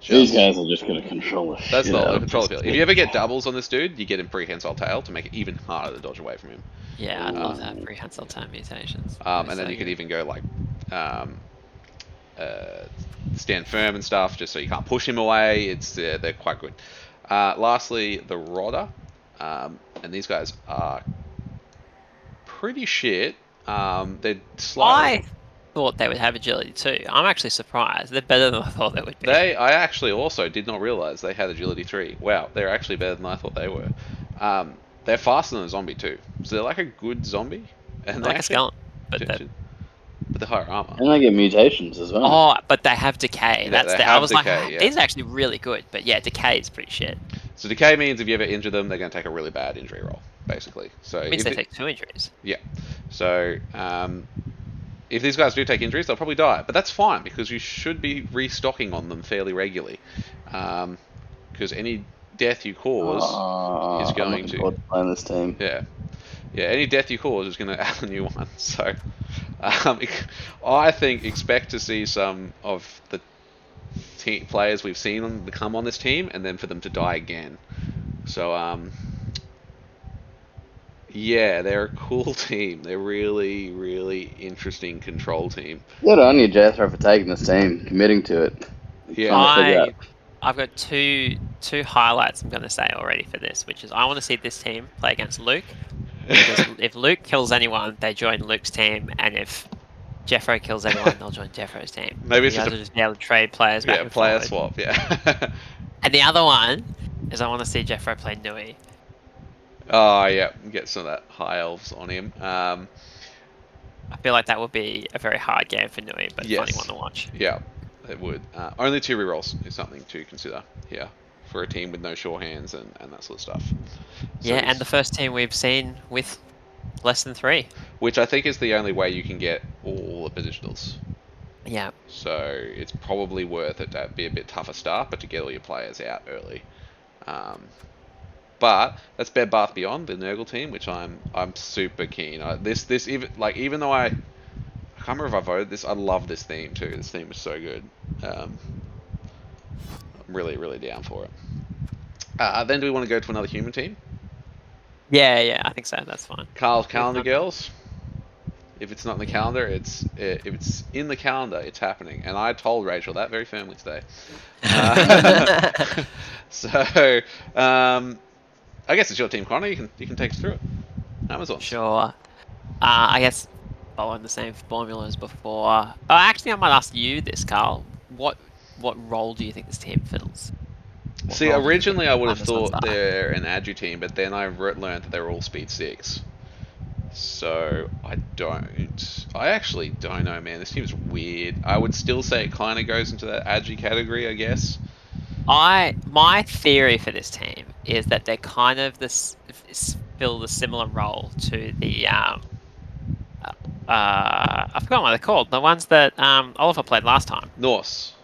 [SPEAKER 3] These guys are just going to control it.
[SPEAKER 1] That's not a control field. If you ever get doubles on this dude, you get him Prehensile Tail to make it even harder to dodge away from him.
[SPEAKER 2] Yeah, I'd love that Prehensile Tail mutations.
[SPEAKER 1] And then you could even go like Stand Firm and stuff, just so you can't push him away. They're quite good. Lastly, the Rodder. And these guys are pretty shit. They're slightly...
[SPEAKER 2] I thought they would have agility too. I'm actually surprised. They're better than I thought they would be.
[SPEAKER 1] I actually also did not realize they had agility 3. Wow, they're actually better than I thought they were. They're faster than a zombie too. So they're like a good zombie. And
[SPEAKER 2] like a skeleton, but
[SPEAKER 1] they're higher armor.
[SPEAKER 3] And they get mutations as well.
[SPEAKER 2] Oh, but they have decay.
[SPEAKER 1] Yeah, I was
[SPEAKER 2] like, these are actually really good. But yeah, decay is pretty shit.
[SPEAKER 1] So decay means if you ever injure them, they're going to take a really bad injury roll, basically. So
[SPEAKER 2] it means they take 2 injuries.
[SPEAKER 1] Yeah. So if these guys do take injuries, they'll probably die. But that's fine, because you should be restocking on them fairly regularly. Because any death you cause is going to...
[SPEAKER 3] play this team.
[SPEAKER 1] Yeah. Yeah, any death you cause is going to add a new one. So I think expect to see some of the players we've seen them come on this team, and then for them to die again. So yeah, they're a cool team. They're really, really interesting control team.
[SPEAKER 3] Good on you, Jethro, for taking this team, committing to it.
[SPEAKER 1] Yeah,
[SPEAKER 2] I've got two highlights I'm going to say already for this, which is I want to see this team play against Luke. Because if Luke kills anyone, they join Luke's team, and if Jeffro kills anyone, they'll join Jeffro's team.
[SPEAKER 1] Maybe it's
[SPEAKER 2] just be able to trade players back and
[SPEAKER 1] player
[SPEAKER 2] forward.
[SPEAKER 1] swap, yeah.
[SPEAKER 2] And the other one is I want to see Jeffro play Nui.
[SPEAKER 1] Oh, yeah, get some of that high elves on him.
[SPEAKER 2] I feel like that would be a very hard game for Nui, but funny one to watch.
[SPEAKER 1] Yeah, it would. Only 2 rerolls is something to consider here for a team with no sure hands and that sort of stuff. So
[SPEAKER 2] and the first team we've seen with less than 3.
[SPEAKER 1] Which I think is the only way you can get all the positionals.
[SPEAKER 2] Yeah.
[SPEAKER 1] So it's probably worth it to be a bit tougher start, but to get all your players out early. But that's Bed Bath Beyond, the Nurgle team, which I'm super keen. Even though I can't remember if I voted this, I love this theme too. This theme is so good. I'm really, really down for it. Then do we want to go to another human team?
[SPEAKER 2] Yeah, I think so. That's fine.
[SPEAKER 1] Karl's Calendar Girls. If it's not in the calendar, if it's in the calendar, it's happening. And I told Rachel that very firmly today. So, I guess it's your team, Connor. You can take us through it. Amazon.
[SPEAKER 2] Sure. I guess following the same formula as before. Actually, I might ask you this, Karl. What role do you think this team fills?
[SPEAKER 1] See, originally I would have thought they're an Adu team, but then I learned that they're all speed 6. So I actually don't know, man. This team's weird. I would still say it kind of goes into that Adu category, I guess.
[SPEAKER 2] My theory for this team is that they're kind of fill the similar role to the I forgot what they're called. The ones that Oliver played last time.
[SPEAKER 1] Norse.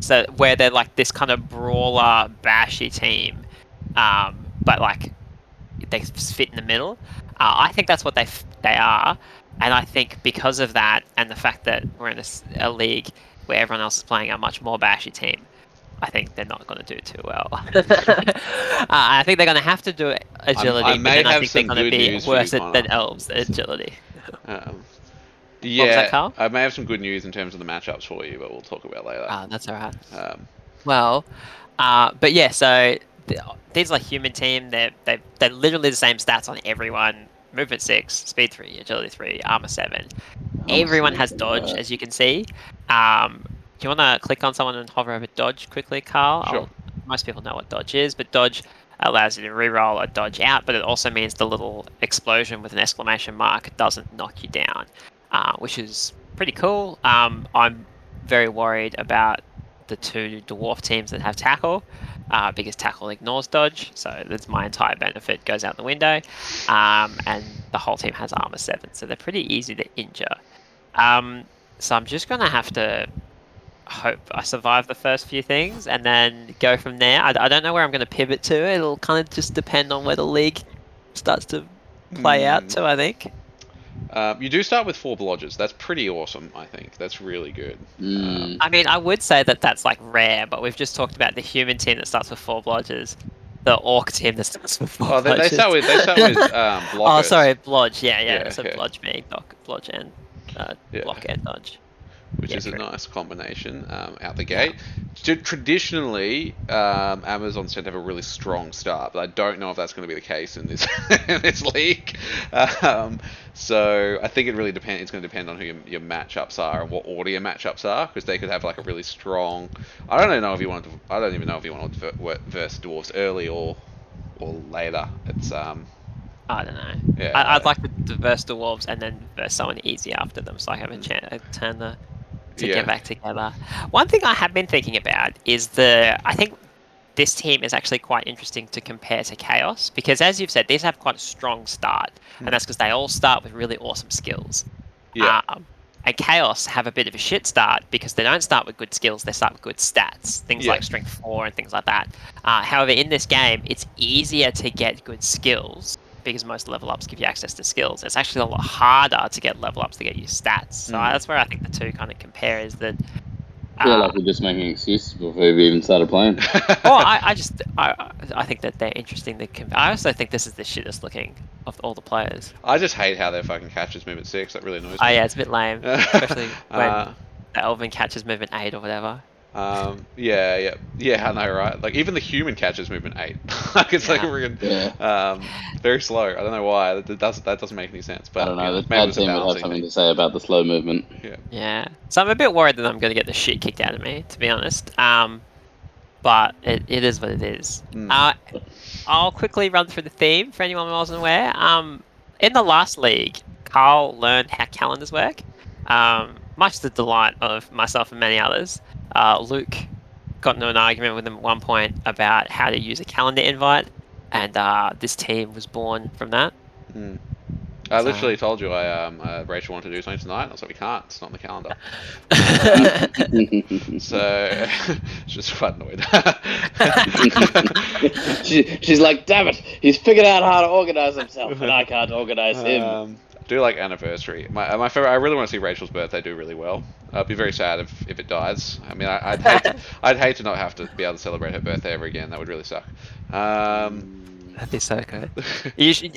[SPEAKER 2] So where they're like this kind of brawler, bashy team, but like they fit in the middle. I think that's what they are, and I think because of that, and the fact that we're in a league where everyone else is playing a much more bashy team, I think they're not going to do too well. I think they're going to have to do agility, but then I think they're going to be worse than elves at agility.
[SPEAKER 1] Yeah,
[SPEAKER 2] what was that, Karl?
[SPEAKER 1] I may have some good news in terms of the matchups for you, but we'll talk about later.
[SPEAKER 2] That's all right. But yeah, so these are human team. They're literally the same stats on everyone. Movement 6, speed 3, agility 3, armor 7. Everyone has dodge, as you can see. Do you want to click on someone and hover over dodge quickly, Karl?
[SPEAKER 1] Sure.
[SPEAKER 2] Most people know what dodge is, but dodge allows you to reroll a dodge out, but it also means the little explosion with an exclamation mark doesn't knock you down, which is pretty cool. I'm very worried about the 2 dwarf teams that have tackle, because tackle ignores dodge, so that's my entire benefit goes out the window, and the whole team has armor 7, so they're pretty easy to injure. So I'm just going to have to hope I survive the first few things and then go from there. I don't know where I'm going to pivot to. It'll kind of just depend on where the league starts to play out to, I think.
[SPEAKER 1] You do start with 4 blodgers. That's pretty awesome, I think. That's really good.
[SPEAKER 2] I mean, I would say that that's like rare, but we've just talked about the human team that starts with 4 blodgers. The orc team that starts with 4 blodgers.
[SPEAKER 1] They start with blockers.
[SPEAKER 2] Oh, sorry, blodge. Yeah. So blodge me, blodge and block and dodge.
[SPEAKER 1] Which is a nice combination out the gate. Traditionally, Amazons tend to have a really strong start, but I don't know if that's going to be the case in this in this league. So I think it really depends. It's going to depend on who your matchups are and what order your matchups are, because they could have like a really strong. I don't even know if you want to verse dwarves early or later. It's
[SPEAKER 2] I don't know. Yeah, I'd like to verse dwarves and then verse someone easy after them, so I have a turn to get back together. One thing I have been thinking about is I think this team is actually quite interesting to compare to Chaos, because as you've said, these have quite a strong start, and that's because they all start with really awesome skills. And Chaos have a bit of a shit start because they don't start with good skills, they start with good stats, things like Strength 4 and things like that. However, in this game, it's easier to get good skills because most level ups give you access to skills. It's actually a lot harder to get level ups to get you stats. So that's where I think the two kind of compare, is that
[SPEAKER 3] I feel like we're just making excuses before we even started playing.
[SPEAKER 2] I think that they're interesting to compare. I also think this is the shittest looking of all the players.
[SPEAKER 1] I just hate how their fucking catches movement 6. That really annoys me.
[SPEAKER 2] Oh yeah, it's a bit lame, especially when the Elven catches movement 8 or whatever.
[SPEAKER 1] Yeah, I know, right? Like even the human catches movement 8. Like it's like very slow. I don't know why. That doesn't make any sense. But
[SPEAKER 3] I don't know. The bad team would have something to say about the slow movement.
[SPEAKER 2] Yeah. So I'm a bit worried that I'm going to get the shit kicked out of me, to be honest. But it is what it is. I'll quickly run through the theme for anyone who wasn't aware. In the last league, Karl learned how calendars work. Much to the delight of myself and many others. Luke got into an argument with him at one point about how to use a calendar invite, and this team was born from that.
[SPEAKER 1] I literally told you Rachel wanted to do something tonight. I was like, we can't. It's not on the calendar. So she's quite annoyed.
[SPEAKER 3] She's like, damn it! He's figured out how to organise himself, and I can't organise him.
[SPEAKER 1] I do like anniversary. My favorite. I really want to see Rachel's birthday do really well. I'd be very sad if it dies. I mean, I'd hate to not have to be able to celebrate her birthday ever again. That would really suck.
[SPEAKER 2] That'd be so good.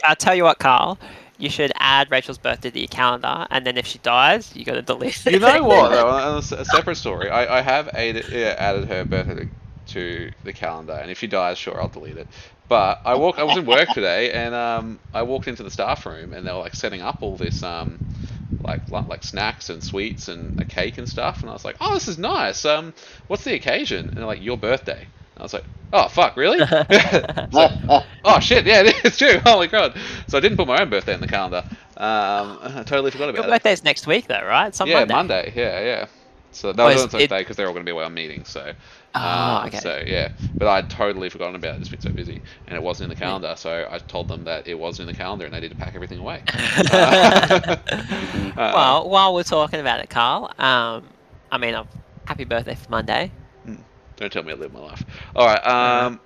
[SPEAKER 2] I'll tell you what, Karl. You should add Rachel's birthday to your calendar, and then if she dies, you got to delete it.
[SPEAKER 1] You know what? Though, on a separate story, I have added her birthday to the calendar, and if she dies, sure, I'll delete it. But I was in work today, and I walked into the staff room, and they were like setting up all this like snacks and sweets and a cake and stuff, and I was like, oh, this is nice. What's the occasion? And they're like, your birthday. And I was like, oh fuck, really? Oh shit, yeah, it's true. Holy god! So I didn't put my own birthday in the calendar. I totally forgot about it.
[SPEAKER 2] Your birthday's next week, though, right? It's on
[SPEAKER 1] Monday. Yeah. So that was on Thursday because they're all going to be away on meetings. So.
[SPEAKER 2] Okay.
[SPEAKER 1] So yeah, but I'd totally forgotten about it. Just been so busy, and it wasn't in the calendar. So I told them that it wasn't in the calendar, and they need to pack everything away.
[SPEAKER 2] Well, while we're talking about it, Karl, I mean, happy birthday for Monday.
[SPEAKER 1] Don't tell me I live my life. All right.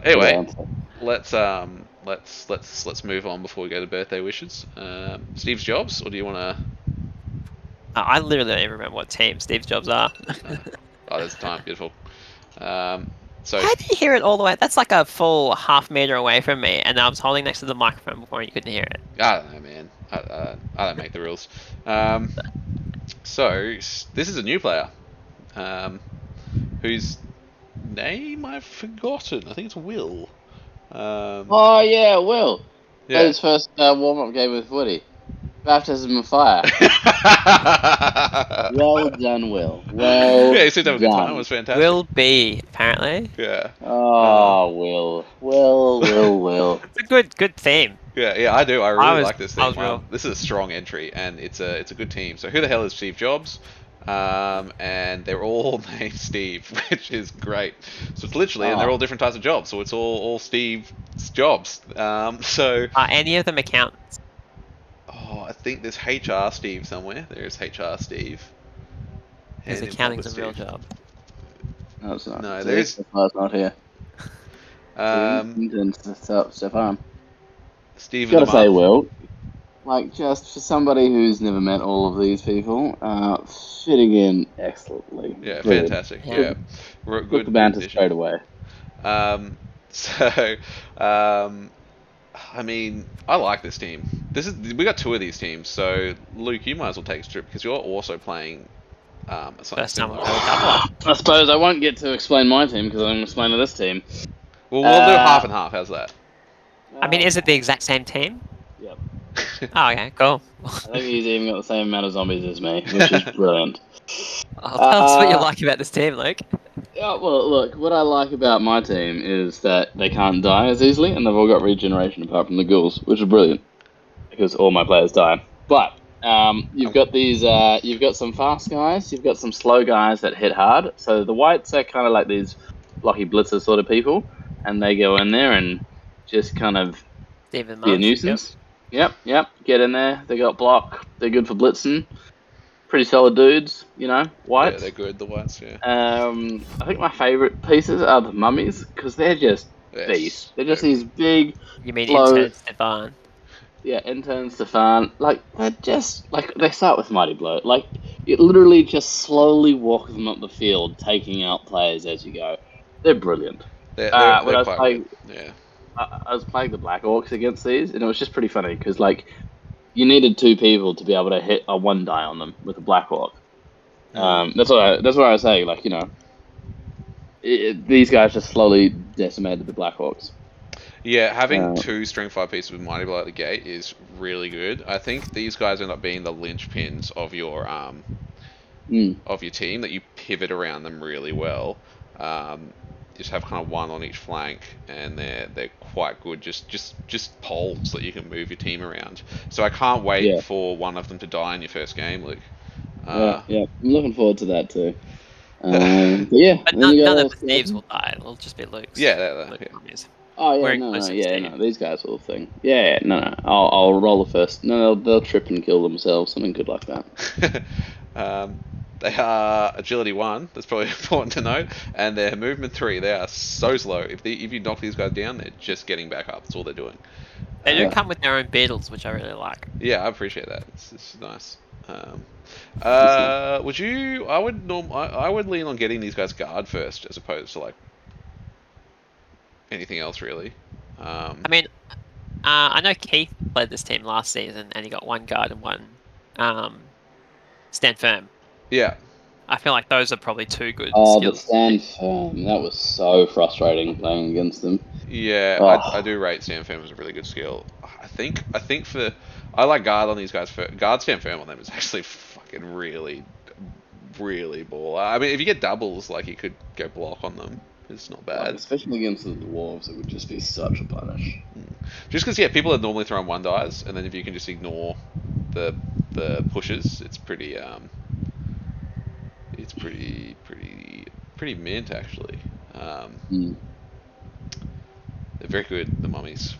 [SPEAKER 1] Anyway, let's let's move on before we go to birthday wishes. Steve's Jobs, or do you want to?
[SPEAKER 2] I literally don't even remember what team Steve's Jobs are.
[SPEAKER 1] Oh, there's the time. Beautiful. So
[SPEAKER 2] how do you hear it all the way? That's like a full half-meter away from me, and I was holding next to the microphone before and you couldn't hear it.
[SPEAKER 1] I don't know, man. I don't make the rules. So this is a new player, whose name I've forgotten. I think it's Will.
[SPEAKER 3] Oh yeah, Will.
[SPEAKER 1] Yeah.
[SPEAKER 3] Played his first warm-up game with Woody. Baptism of Fire. Well done, Will. Well
[SPEAKER 1] yeah, he seemed to have a good time. It
[SPEAKER 3] done.
[SPEAKER 1] was fantastic.
[SPEAKER 2] Will B, apparently.
[SPEAKER 1] Yeah.
[SPEAKER 3] Oh, Will.
[SPEAKER 2] It's a good theme.
[SPEAKER 1] Yeah, I do. I really like this thing.
[SPEAKER 2] real.
[SPEAKER 1] This is a strong entry, and it's a good team. So who the hell is Steve Jobs? And they're all named Steve, which is great. So it's literally, and they're all different types of jobs. So it's all Steve's jobs. So
[SPEAKER 2] Are any of them accountants?
[SPEAKER 1] I think there's HR Steve somewhere. There's HR Steve.
[SPEAKER 2] Because
[SPEAKER 1] And
[SPEAKER 2] accounting's a
[SPEAKER 1] Improper
[SPEAKER 2] real
[SPEAKER 1] Steve.
[SPEAKER 2] job.
[SPEAKER 3] No, it's not.
[SPEAKER 1] No,
[SPEAKER 3] It's
[SPEAKER 1] there's-
[SPEAKER 3] not here. Seraphon.
[SPEAKER 1] Steve.
[SPEAKER 3] Gotta
[SPEAKER 1] and the
[SPEAKER 3] say,
[SPEAKER 1] month.
[SPEAKER 3] Will, like, just for somebody who's never met all of these people, fitting in excellently.
[SPEAKER 1] Yeah,
[SPEAKER 3] Brilliant.
[SPEAKER 1] fantastic.
[SPEAKER 2] Yeah.
[SPEAKER 1] Yeah,
[SPEAKER 3] Took
[SPEAKER 1] good
[SPEAKER 3] the banter
[SPEAKER 1] addition.
[SPEAKER 3] straight away.
[SPEAKER 1] So, I mean, I like this team. We got two of these teams. So, Luke, you might as well take a strip because you're also playing. Something
[SPEAKER 2] First time
[SPEAKER 1] similar.
[SPEAKER 2] we've got a double up.
[SPEAKER 3] I suppose I won't get to explain my team because I'm explaining this team.
[SPEAKER 1] Well, we'll do half and half. How's that?
[SPEAKER 2] I mean, is it the exact same team?
[SPEAKER 3] Yep.
[SPEAKER 2] Oh, okay, cool.
[SPEAKER 3] I think he's even got the same amount of zombies as me, which is brilliant.
[SPEAKER 2] Tell us what you like about this team, Luke.
[SPEAKER 3] Yeah, well, look, what I like about my team is that they can't die as easily, and they've all got regeneration apart from the ghouls, which is brilliant because all my players die. But you've got some fast guys, you've got some slow guys that hit hard. So the whites are kind of like these blocky blitzer sort of people, and they go in there and just kind of
[SPEAKER 2] Stephen
[SPEAKER 3] be a
[SPEAKER 2] Marsh,
[SPEAKER 3] nuisance. Yep. Get in there. They got block. They're good for blitzing. Pretty solid dudes, whites.
[SPEAKER 1] Yeah, they're good. The whites. Yeah.
[SPEAKER 3] I think my favourite pieces are the mummies because they're just beasts. They're just these big.
[SPEAKER 2] You mean
[SPEAKER 3] slow-
[SPEAKER 2] intern Stefan?
[SPEAKER 3] Yeah, intern Stefan. Like they're just like they start with Mighty Blow. Like it literally just slowly walks them up the field, taking out players as you go. They're brilliant.
[SPEAKER 1] They're
[SPEAKER 3] when I was
[SPEAKER 1] quite
[SPEAKER 3] playing,
[SPEAKER 1] good. Yeah.
[SPEAKER 3] I was playing the Black Orcs against these, and it was just pretty funny because like you needed two people to be able to hit a one die on them with a Black Orc. That's what I was saying. Like these guys just slowly decimated the Black Orcs.
[SPEAKER 1] Yeah, having two strength 5 pieces with Mighty Blow at the gate is really good. I think these guys end up being the linchpins of your team, that you pivot around them really well. Just have kind of one on each flank, and they're quite good. Just poles that you can move your team around. So I can't wait for one of them to die in your first game, Luke.
[SPEAKER 3] Yeah, I'm looking forward to that too. But yeah,
[SPEAKER 2] But none of the Steves will die. It'll just be Luke's.
[SPEAKER 1] Yeah.
[SPEAKER 3] Oh yeah, no, these guys will thing. Yeah, no. I'll roll the first. No, they'll trip and kill themselves. Something good like that.
[SPEAKER 1] They are agility 1. That's probably important to note, and they're movement 3. They are so slow. If you knock these guys down, they're just getting back up. That's all they're doing.
[SPEAKER 2] They do come with their own beetles, which I really like.
[SPEAKER 1] Yeah, I appreciate that. It's nice. I would lean on getting these guys guard first as opposed to like anything else really.
[SPEAKER 2] I mean, I know Keith played this team last season and he got one guard and one stand firm.
[SPEAKER 1] Yeah.
[SPEAKER 2] I feel like those are probably two good
[SPEAKER 3] skills.
[SPEAKER 2] skills.
[SPEAKER 3] The stand firm, that was so frustrating playing against them.
[SPEAKER 1] Yeah, I do rate stand firm as a really good skill. I like guard on these guys. Guard stand firm on them is actually fucking really, really baller. I mean, if you get doubles, like you could go block on them. It's not bad.
[SPEAKER 3] Like, especially against the dwarves, it would just be such a punish.
[SPEAKER 1] Just because, people are normally throwing one dice, and then if you can just ignore the pushes, it's pretty mint actually. They're very good, the mummies.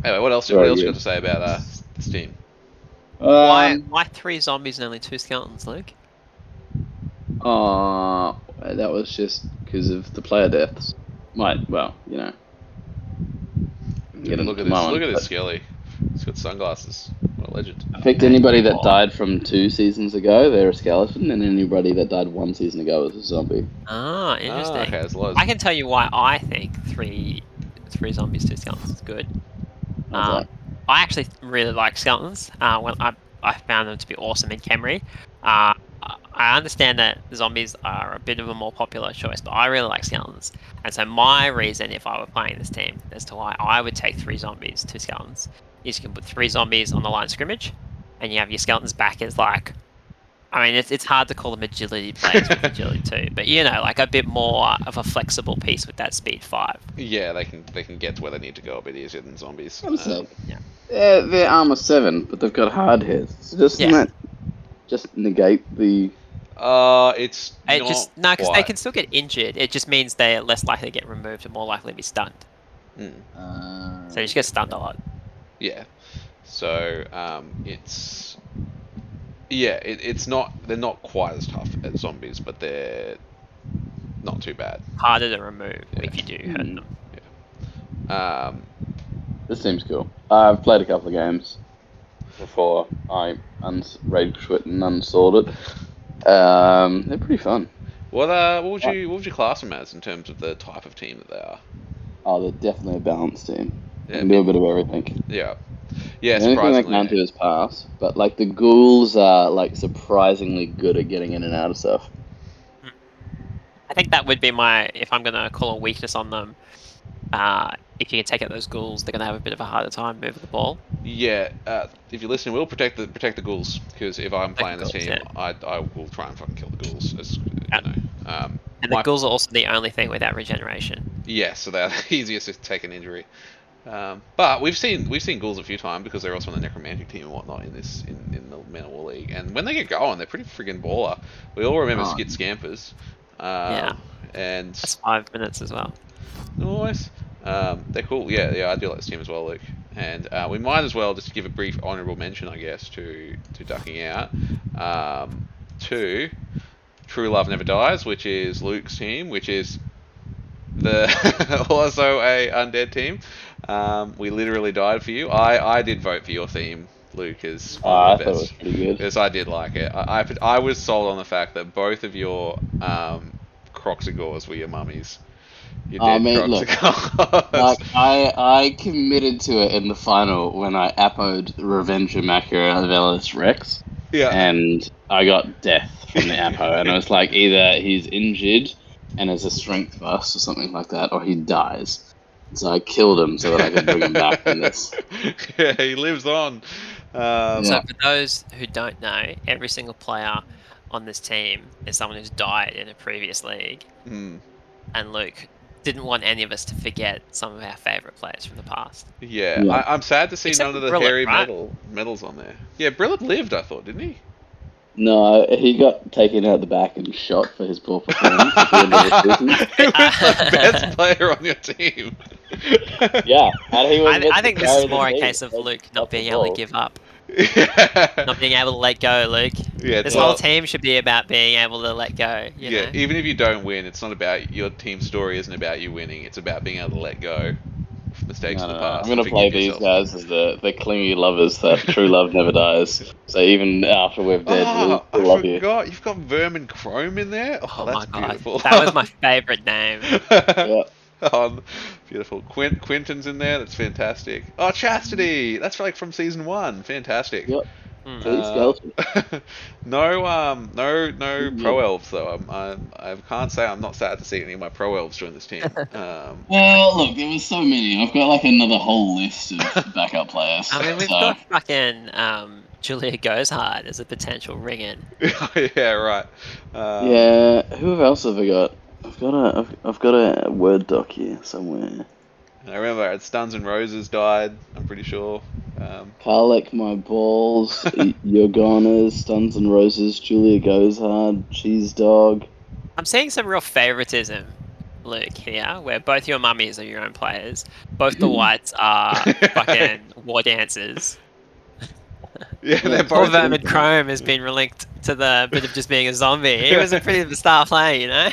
[SPEAKER 1] Anyway, what else you got to say about this team?
[SPEAKER 2] Why 3 zombies and only 2 skeletons, Luke?
[SPEAKER 3] That was just because of the player deaths.
[SPEAKER 1] Look at this Skelly. He's got sunglasses. What a legend.
[SPEAKER 3] I picked anybody that died from 2 seasons ago, they're a skeleton, and anybody that died 1 season ago is a zombie.
[SPEAKER 2] Ah, interesting.
[SPEAKER 1] Okay, there's loads.
[SPEAKER 2] I can tell you why I think three zombies, 2 skeletons is good. I actually really like skeletons. When I found them to be awesome in Khemri. I understand that zombies are a bit of a more popular choice, but I really like skeletons. And so my reason, if I were playing this team, as to why I would take 3 zombies, 2 skeletons, is you can put 3 zombies on the line of scrimmage, and you have your skeletons back as like, I mean, it's hard to call them agility players with agility 2, but you know, like a bit more of a flexible piece with that speed 5.
[SPEAKER 1] Yeah, they can get to where they need to go a bit easier than zombies.
[SPEAKER 3] Yeah, they're armor 7, but they've got hard hits. So doesn't that just negate the?
[SPEAKER 1] It's
[SPEAKER 2] because they can still get injured. It just means they're less likely to get removed and more likely to be stunned. So you just get stunned a lot.
[SPEAKER 1] Yeah. So it's not. They're not quite as tough as zombies, but they're not too bad.
[SPEAKER 2] Harder to remove if you do hurt them.
[SPEAKER 1] Yeah.
[SPEAKER 3] This seems cool. I've played a couple of games before I rage quit and unsold it. They're pretty fun.
[SPEAKER 1] What would you class them as in terms of the type of team that they are?
[SPEAKER 3] Oh, they're definitely a balanced team.
[SPEAKER 1] Yeah,
[SPEAKER 3] they can do a bit of everything.
[SPEAKER 1] Yeah.
[SPEAKER 3] The only thing they can't do is pass, but like the ghouls are like surprisingly good at getting in and out of stuff.
[SPEAKER 2] I think that would be if I'm gonna call a weakness on them. If you can take out those ghouls, they're gonna have a bit of a harder time moving the ball.
[SPEAKER 1] Yeah, if you're listening, we'll protect the ghouls, because if I'm playing this team, I will try and fucking kill the ghouls.
[SPEAKER 2] And the ghouls are also the only thing without regeneration.
[SPEAKER 1] Yeah, so they're the easiest to take an injury. But we've seen ghouls a few times because they're also on the necromantic team and whatnot in the Men of War League, and when they get going, they're pretty friggin' baller. We all remember Skit Scampers. And
[SPEAKER 2] that's 5 minutes as well.
[SPEAKER 1] Nice. They're cool. Yeah, I do like this team as well, Luke. And we might as well just give a brief honourable mention, I guess, to ducking out to True Love Never Dies, which is Luke's team, which is also a undead team. We literally died for you. I did vote for your theme, Luke, as one of the best.
[SPEAKER 3] I thought it was pretty good.
[SPEAKER 1] Because I did like it. I was sold on the fact that both of your Croxigores were your mummies. You did
[SPEAKER 3] look, like, I committed to it in the final when I appoed Revenger Machiavellis Rex.
[SPEAKER 1] Yeah.
[SPEAKER 3] And I got death from the appo, and it was like either he's injured and has a strength bust or something like that, or he dies. So I killed him so that I could bring him back in this.
[SPEAKER 1] Yeah, he lives on.
[SPEAKER 2] So for those who don't know, every single player on this team is someone who's died in a previous league. And Luke didn't want any of us to forget some of our favourite players from the past.
[SPEAKER 1] Yeah. I'm sad to see none of the
[SPEAKER 2] Brillet,
[SPEAKER 1] hairy
[SPEAKER 2] right?
[SPEAKER 1] medals on there. Yeah, Brillet lived, I thought, didn't he?
[SPEAKER 3] No, he got taken out the back and shot for his poor performance at the end of the season.
[SPEAKER 1] He was the best player on your team.
[SPEAKER 3] Yeah, and he was
[SPEAKER 2] I think this is more a case of Luke not being able to give up.
[SPEAKER 1] Yeah.
[SPEAKER 2] Not being able to let go, Luke.
[SPEAKER 1] Yeah,
[SPEAKER 2] this whole team should be about being able to let go. You know?
[SPEAKER 1] Even if you don't win, it's not about your team story. Isn't about you winning. It's about being able to let go of mistakes of the past.
[SPEAKER 3] I'm gonna play these guys as the clingy lovers that true love never dies. So even after we're dead, we'll love you.
[SPEAKER 1] You've got Vermin Chrome in there. Oh, that's
[SPEAKER 2] my God.
[SPEAKER 1] beautiful.
[SPEAKER 2] That was my favourite name.
[SPEAKER 3] Yeah.
[SPEAKER 1] Oh, beautiful. Quinton's in there. That's fantastic. Oh, Chastity. That's like from season 1. Fantastic.
[SPEAKER 3] Yep. Skeleton.
[SPEAKER 1] No pro elves though. I can't say I'm not sad to see any of my pro elves join this team.
[SPEAKER 3] Well, look, there was so many. I've got like another whole list of backup players.
[SPEAKER 2] I mean, we've got fucking Julia Goes Hard as a potential ring-in.
[SPEAKER 1] Yeah, right.
[SPEAKER 3] Yeah, who else have I got? I've got a Word doc here somewhere.
[SPEAKER 1] I remember Stuns and Roses died, I'm pretty sure.
[SPEAKER 3] Karl Lick My Balls, Yorgonas, Stuns and Roses, Julia Goes Hard, Cheese Dog.
[SPEAKER 2] I'm seeing some real favoritism, Luke, here, where both your mummies are your own players. Both the whites are fucking war dancers.
[SPEAKER 1] Yeah, they're both.
[SPEAKER 2] Poor Vermin Chrome has been relinked to the bit of just being a zombie. He was a pretty star player, you know?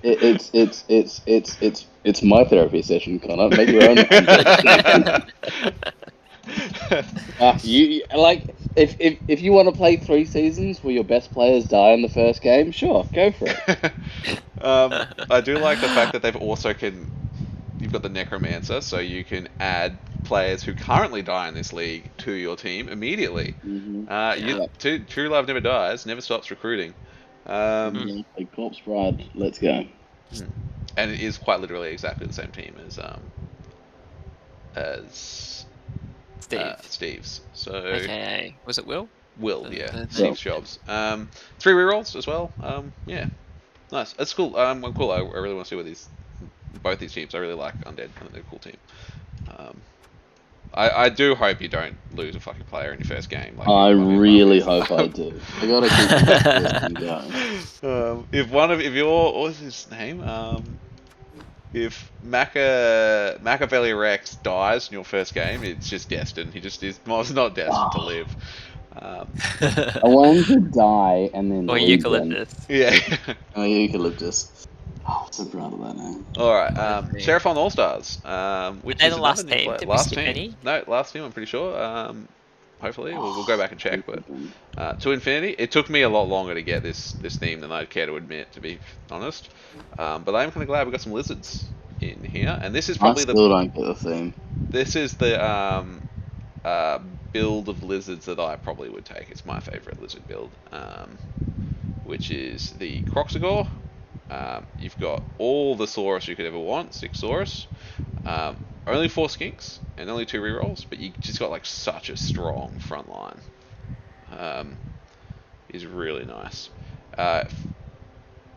[SPEAKER 3] It's It's my therapy session, Connor. Make your own. You like if you want to play 3 seasons where your best players die in the first game, sure, go for it.
[SPEAKER 1] I do like the fact that they've also you've got the Necromancer, so you can add players who currently die in this league to your team immediately. True Love never dies, never stops recruiting.
[SPEAKER 3] Corpse Bride, let's go.
[SPEAKER 1] And it is quite literally exactly the same team as Steve's. So
[SPEAKER 2] AKA, was it Will?
[SPEAKER 1] Will, yeah. Steve's Jobs. 3 rerolls as well. Yeah. Nice. It's cool. Cool. I really want to see what both these teams. I really like Undead. I think they're a cool team. I do hope you don't lose a fucking player in your first game. Like,
[SPEAKER 3] I really hope I do. I gotta keep this thing going.
[SPEAKER 1] If your what was his name? If Machiavelli Rex dies in your first game, it's just destined. He just was not destined to live.
[SPEAKER 3] I want him to die and then.
[SPEAKER 2] Or Eucalyptus.
[SPEAKER 1] Yeah.
[SPEAKER 3] Oh, Eucalyptus. Oh, I'm so proud of that name.
[SPEAKER 1] Alright, Seraphon All-Stars. Which is
[SPEAKER 2] the last team? Did we skip any?
[SPEAKER 1] No, last team, I'm pretty sure. Hopefully, we'll go back and check. But to Infinity, it took me a lot longer to get this theme than I'd care to admit, to be honest. But I'm kind of glad we got some lizards in here, and this is probably
[SPEAKER 3] I still don't get the theme.
[SPEAKER 1] This is the build of lizards that I probably would take. It's my favorite lizard build, which is the Croxagore. You've got all the Saurus you could ever want, 6 Saurus. Only 4 skinks and only 2 rerolls, but you just got like such a strong front line. Is really nice.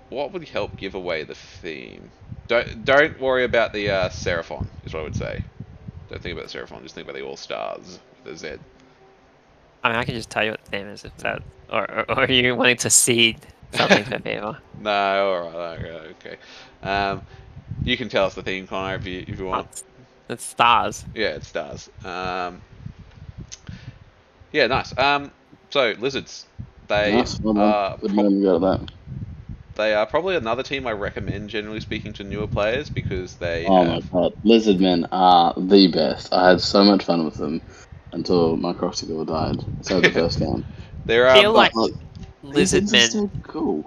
[SPEAKER 1] What would help give away the theme? Don't worry about the Seraphon, is what I would say. Don't think about the Seraphon, just think about the All-Stars with a Z.
[SPEAKER 2] I mean, I can just tell you what the theme is if that, or are you wanting to seed something for people?
[SPEAKER 1] No, alright, okay. You can tell us the theme, Connor, if you want.
[SPEAKER 2] It's stars.
[SPEAKER 1] Yeah, it's stars. Yeah, nice. So lizards, they they are probably another team I recommend, generally speaking, to newer players because they.
[SPEAKER 3] My god, lizardmen are the best. I had so much fun with them until my Croxagore died. So the first game.
[SPEAKER 2] I feel like lizardmen.
[SPEAKER 3] So cool.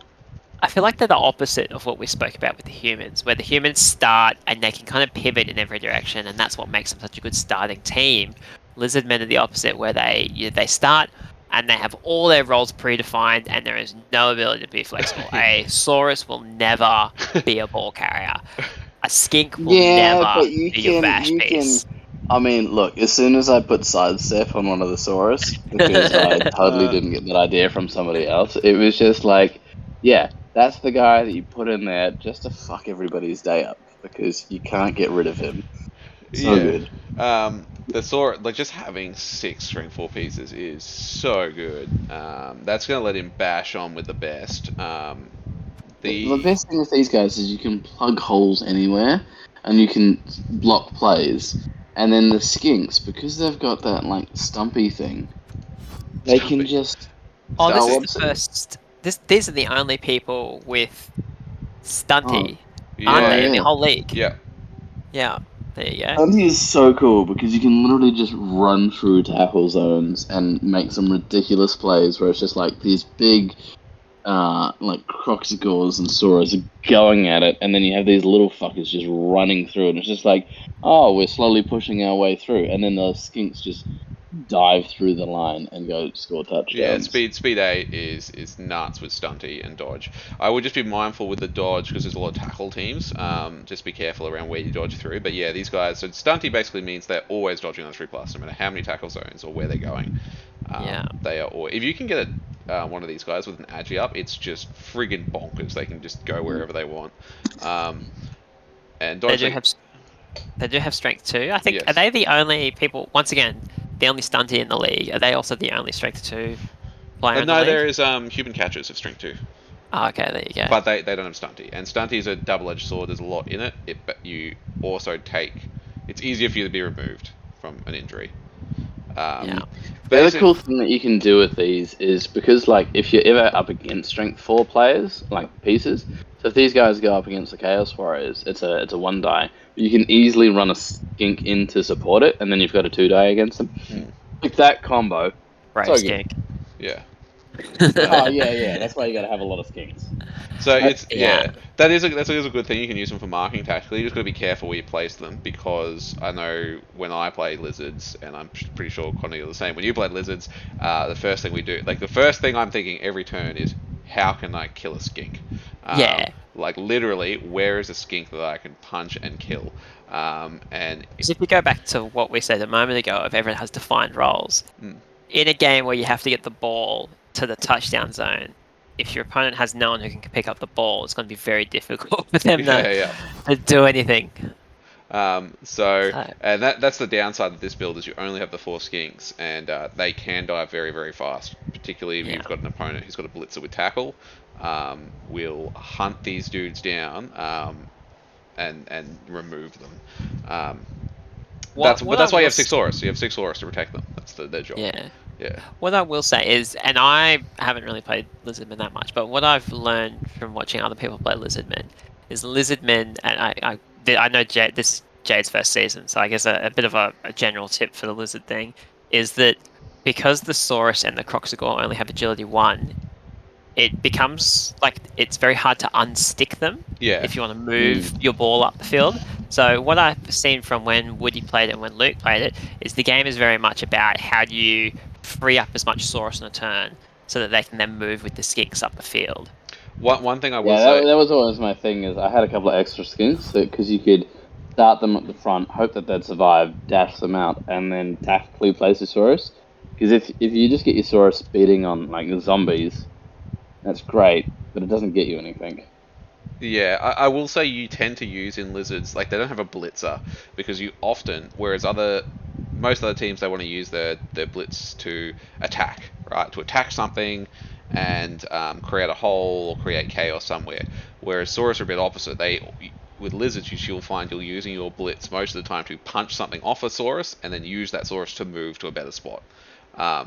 [SPEAKER 2] I feel like they're the opposite of what we spoke about with the humans, where the humans start and they can kind of pivot in every direction, and that's what makes them such a good starting team. Lizardmen are the opposite, where they start and they have all their roles predefined, and there is no ability to be flexible. A Saurus will never be a ball carrier. A skink will never be your bash piece.
[SPEAKER 3] I mean, look, as soon as I put sidestep on one of the Saurus, because I totally didn't get that idea from somebody else, it was just like, yeah, that's the guy that you put in there just to fuck everybody's day up, because you can't get rid of him. So good.
[SPEAKER 1] The Saurus, like, just having 6 string 4 pieces is so good. That's going to let him bash on with the best.
[SPEAKER 3] The best thing with these guys is you can plug holes anywhere, and you can block plays. And then the skinks, because they've got that, like, stumpy thing, they can just...
[SPEAKER 2] Oh, this is the first... These are the only people with stunty, aren't they, in the whole league?
[SPEAKER 1] Yeah.
[SPEAKER 2] Yeah, there you go.
[SPEAKER 3] Stunty is so cool, because you can literally just run through tackle zones and make some ridiculous plays where it's just like these big... like Croxagores and Saurus are going at it, and then you have these little fuckers just running through, and it's just like, oh, we're slowly pushing our way through, and then the skinks just dive through the line and go score touchdowns.
[SPEAKER 1] Yeah, speed 8 is nuts with stunty and dodge. I would just be mindful with the dodge because there's a lot of tackle teams. Just be careful around where you dodge through. But yeah, these guys, so stunty basically means they're always dodging on 3+, no matter how many tackle zones or where they're going. They are. Or if you can get one of these guys with an agi up, it's just friggin' bonkers. They can just go wherever they want. And dodge.
[SPEAKER 2] They do have strength too. I think. Yes. Are they the only people? Once again, the only stunty in the league. Are they also the only strength 2 player in the league?
[SPEAKER 1] No, there is human catchers of strength 2.
[SPEAKER 2] Oh, okay, there you go.
[SPEAKER 1] But they don't have stunty, and stunty is a double-edged sword. There's a lot in it. But you also take. It's easier for you to be removed from an injury.
[SPEAKER 3] The other cool thing that you can do with these is because, like, if you're ever up against strength 4 players, like pieces, so if these guys go up against the Chaos Warriors, it's a 1 die. You can easily run a skink in to support it, and then you've got a 2 die against them. Like that combo.
[SPEAKER 2] Brave skink.
[SPEAKER 1] Yeah.
[SPEAKER 3] Oh yeah. That's why you got to have a lot of skinks.
[SPEAKER 1] So it's that is a good thing. You can use them for marking tactically. You just got to be careful where you place them, because I know when I play lizards, and I'm pretty sure Conor, you're the same. When you play lizards, the first thing we do, like the first thing I'm thinking every turn is, how can I kill a skink? Like literally, where is a skink that I can punch and kill? And
[SPEAKER 2] if you go back to what we said a moment ago, if everyone has defined roles, in a game where you have to get the ball to the touchdown zone, if your opponent has no one who can pick up the ball, it's going to be very difficult for them to do anything.
[SPEAKER 1] And that's the downside of this build, is you only have the 4 skinks, and they can die very, very fast. Particularly if you've got an opponent who's got a blitzer with tackle, will hunt these dudes down and remove them. That's why you have 6 Saurus. You have 6 Saurus to protect them. That's their job. Yeah.
[SPEAKER 2] What I will say is, and I haven't really played Lizardmen that much, but what I've learned from watching other people play Lizardmen is Lizardmen, and I know this is Jade's first season, so I guess a bit of a general tip for the Lizard thing is that because the Saurus and the Croxagore only have agility 1, it becomes like it's very hard to unstick them if you want to move your ball up the field. So what I've seen from when Woody played it and when Luke played it is the game is very much about how do you free up as much Saurus on a turn so that they can then move with the skinks up the field.
[SPEAKER 1] One thing I will say...
[SPEAKER 3] that was always my thing, is I had a couple of extra skinks, because you could start them at the front, hope that they'd survive, dash them out, and then tactically place your Saurus. Because if you just get your Saurus beating on like the zombies, that's great, but it doesn't get you anything.
[SPEAKER 1] Yeah, I will say you tend to use in lizards, like they don't have a blitzer, because you often, whereas most other teams, they want to use their blitz to attack, right? To attack something and create a hole or create chaos somewhere. Whereas Saurus are a bit opposite. With lizards, you'll find you're using your blitz most of the time to punch something off a Saurus and then use that Saurus to move to a better spot.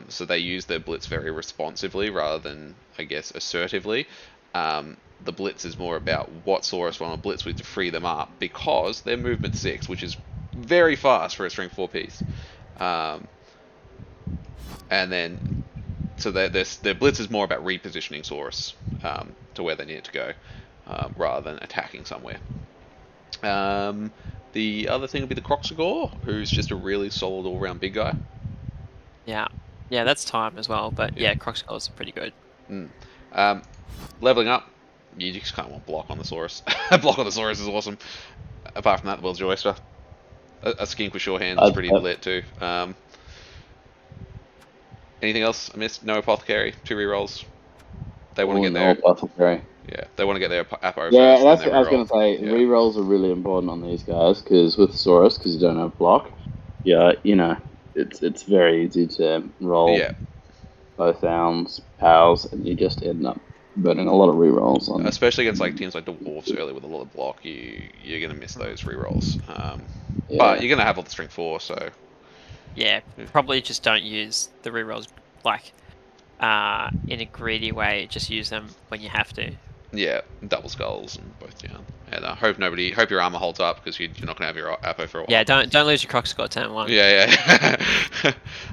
[SPEAKER 1] So they use their blitz very responsively rather than, I guess, assertively. The blitz is more about what Saurus want to blitz with to free them up, because they're movement 6, which is very fast for a strength 4 piece. And then, so their blitz is more about repositioning Saurus to where they need it to go, rather than attacking somewhere. The other thing would be the Croxagore, who's just a really solid all-round big guy.
[SPEAKER 2] Yeah, that's time as well, but Croxagores are pretty good.
[SPEAKER 1] Leveling up, you just can't want block on the Saurus. Block on the Saurus is awesome. Apart from that, the world's your oyster. A skink with sure hands is pretty lit too. Anything else I missed? No Apothecary, 2 rerolls. They want to get their
[SPEAKER 3] Apothecary.
[SPEAKER 1] Yeah, they want to get their Apo first.
[SPEAKER 3] Yeah, I was going to say, rerolls are really important on these guys, because with Saurus, because you don't have block, it's very easy to roll both downs, pals, and you just end up burning a lot of rerolls on.
[SPEAKER 1] Especially against teams like Dwarves early with a lot of block, you're gonna miss those rerolls. But you're gonna have all the strength 4, so.
[SPEAKER 2] Yeah, probably just don't use the rerolls in a greedy way. Just use them when you have to.
[SPEAKER 1] Yeah, double skulls and both down. And hope your armor holds up, because you're not gonna have your Apo for a while.
[SPEAKER 2] Yeah, don't lose your Croxagore turn 1.
[SPEAKER 1] Yeah.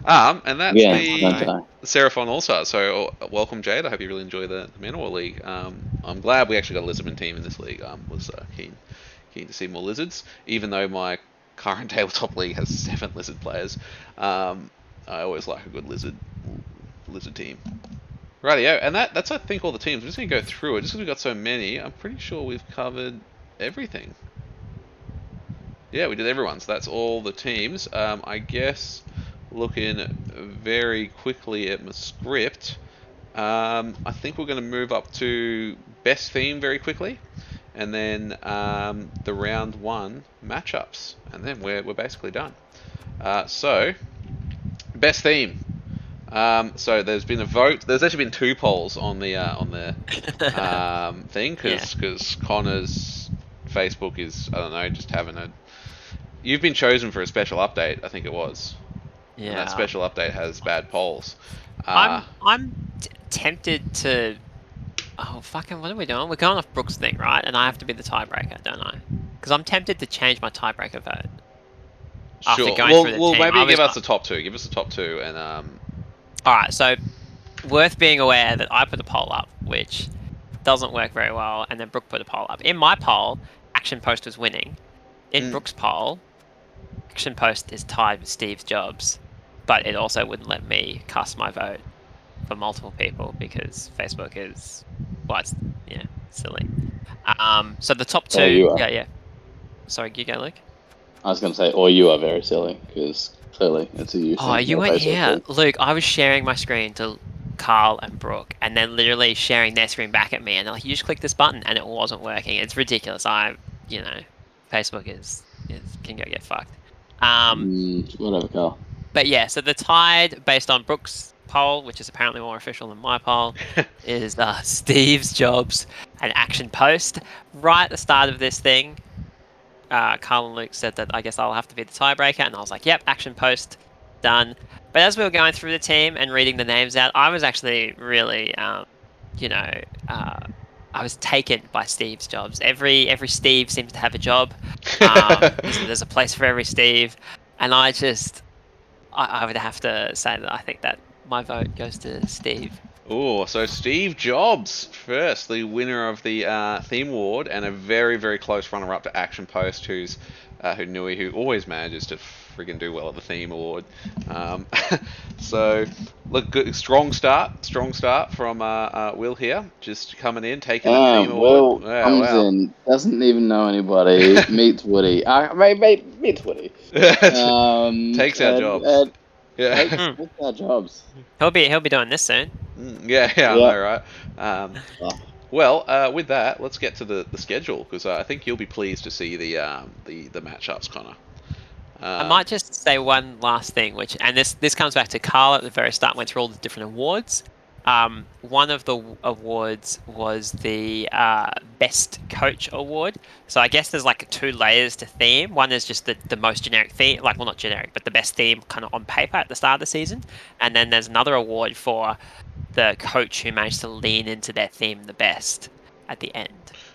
[SPEAKER 1] And that's the Seraphon All-Stars. So welcome, Jade. I hope you really enjoy the Manowar League. I'm glad we actually got a Lizardman team in this league. Was keen to see more lizards, even though my current tabletop league has 7 lizard players. I always like a good lizard team. Rightio, and that's I think all the teams. We're just going to go through it, just because we've got so many. I'm pretty sure we've covered everything. Yeah, we did everyone, so that's all the teams. I guess, looking very quickly at my script, I think we're going to move up to best theme very quickly, and then the round 1 matchups, and then we're basically done. So, best theme. So there's been a vote. There's actually been 2 polls on the thing, because Connor's Facebook is, I don't know, just having a. You've been chosen for a special update, I think it was. Yeah. And that special update has bad polls.
[SPEAKER 2] I'm tempted to Oh, fucking, what are we doing? We're going off Brooks' thing, right? And I have to be the tiebreaker, don't I? Because I'm tempted to change my tiebreaker vote.
[SPEAKER 1] Sure. Well, maybe give us the top two. Give us the top two, and
[SPEAKER 2] Alright, so worth being aware that I put a poll up, which doesn't work very well, and then Brooke put a poll up. In my poll, Action Post was winning. In Brooke's poll, Action Post is tied with Steve's Jobs, but it also wouldn't let me cast my vote for multiple people because Facebook is, well, it's, yeah, silly. So the top two, yeah. Sorry, you go, Luke.
[SPEAKER 3] I was going to say, or you are very silly because clearly it's a you.
[SPEAKER 2] Oh, you weren't here, Luke. I was sharing my screen to Karl and Brooke, and then literally sharing their screen back at me, and they're like, "You just click this button," and it wasn't working. It's ridiculous. Facebook is can go get fucked.
[SPEAKER 3] Whatever, Karl.
[SPEAKER 2] But yeah, so the tied based on Brooke's poll, which is apparently more official than my poll, is Steve's Jobs and Action Post. Right at the start of this thing, Karl and Luke said that I guess I'll have to be the tiebreaker, and I was like, "Yep, Action Post, done." But as we were going through the team and reading the names out, I was actually really, I was taken by Steve's Jobs. Every Steve seems to have a job. There's a place for every Steve, and I would have to say that I think that my vote goes to Steve.
[SPEAKER 1] Oh, so Steve Jobs first, the winner of the theme award, and a very, very close runner-up to Action Post, who always manages to friggin' do well at the theme award. So, look, good, strong start from Will here, just coming in, taking the theme award.
[SPEAKER 3] Will comes in, doesn't even know anybody, meets Woody. Meets Woody.
[SPEAKER 1] Takes our jobs.
[SPEAKER 3] Takes our jobs.
[SPEAKER 2] He'll be doing this soon.
[SPEAKER 1] I know, right? Well, with that, let's get to the schedule, because I think you'll be pleased to see the matchups, Connor.
[SPEAKER 2] I might just say one last thing, and this comes back to Karl at the very start, went through all the different awards. One of the awards was the Best Coach Award. So I guess there's like two layers to theme. One is just the most generic theme, well, not generic, but the best theme kind of on paper at the start of the season. And then there's another award for the coach who managed to lean into their theme the best at the end.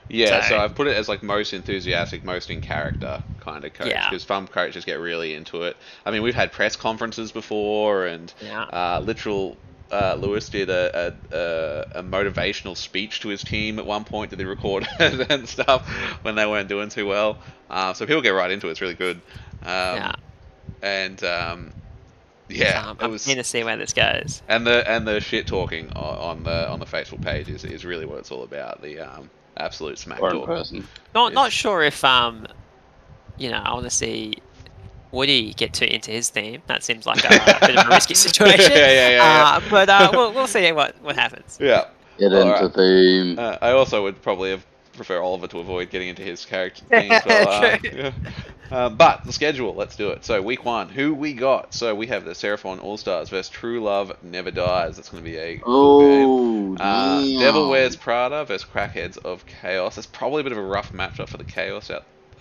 [SPEAKER 1] Yeah, so I've put it as like most enthusiastic, most in character kind of coach, because some coaches get really into it. I mean, we've had press conferences before, and Lewis did a motivational speech to his team at one point that he recorded and stuff when they weren't doing too well. So people get right into it. It's really good. I'm keen
[SPEAKER 2] to see where this goes.
[SPEAKER 1] And the shit talking on the Facebook page is really what it's all about. The absolute smack talk.
[SPEAKER 2] Not sure if I want to see Woody get too into his theme. That seems like a bit of a risky situation. But we'll see what happens.
[SPEAKER 1] Yeah.
[SPEAKER 3] Get into theme.
[SPEAKER 1] I also would probably prefer Oliver to avoid getting into his character theme as well. But the schedule, let's do it. So week 1, who we got? So we have the Seraphon All-Stars versus True Love Never Dies. That's going to be a cool game. Devil Wears Prada versus Crackheads of Chaos. That's probably a bit of a rough matchup for the Chaos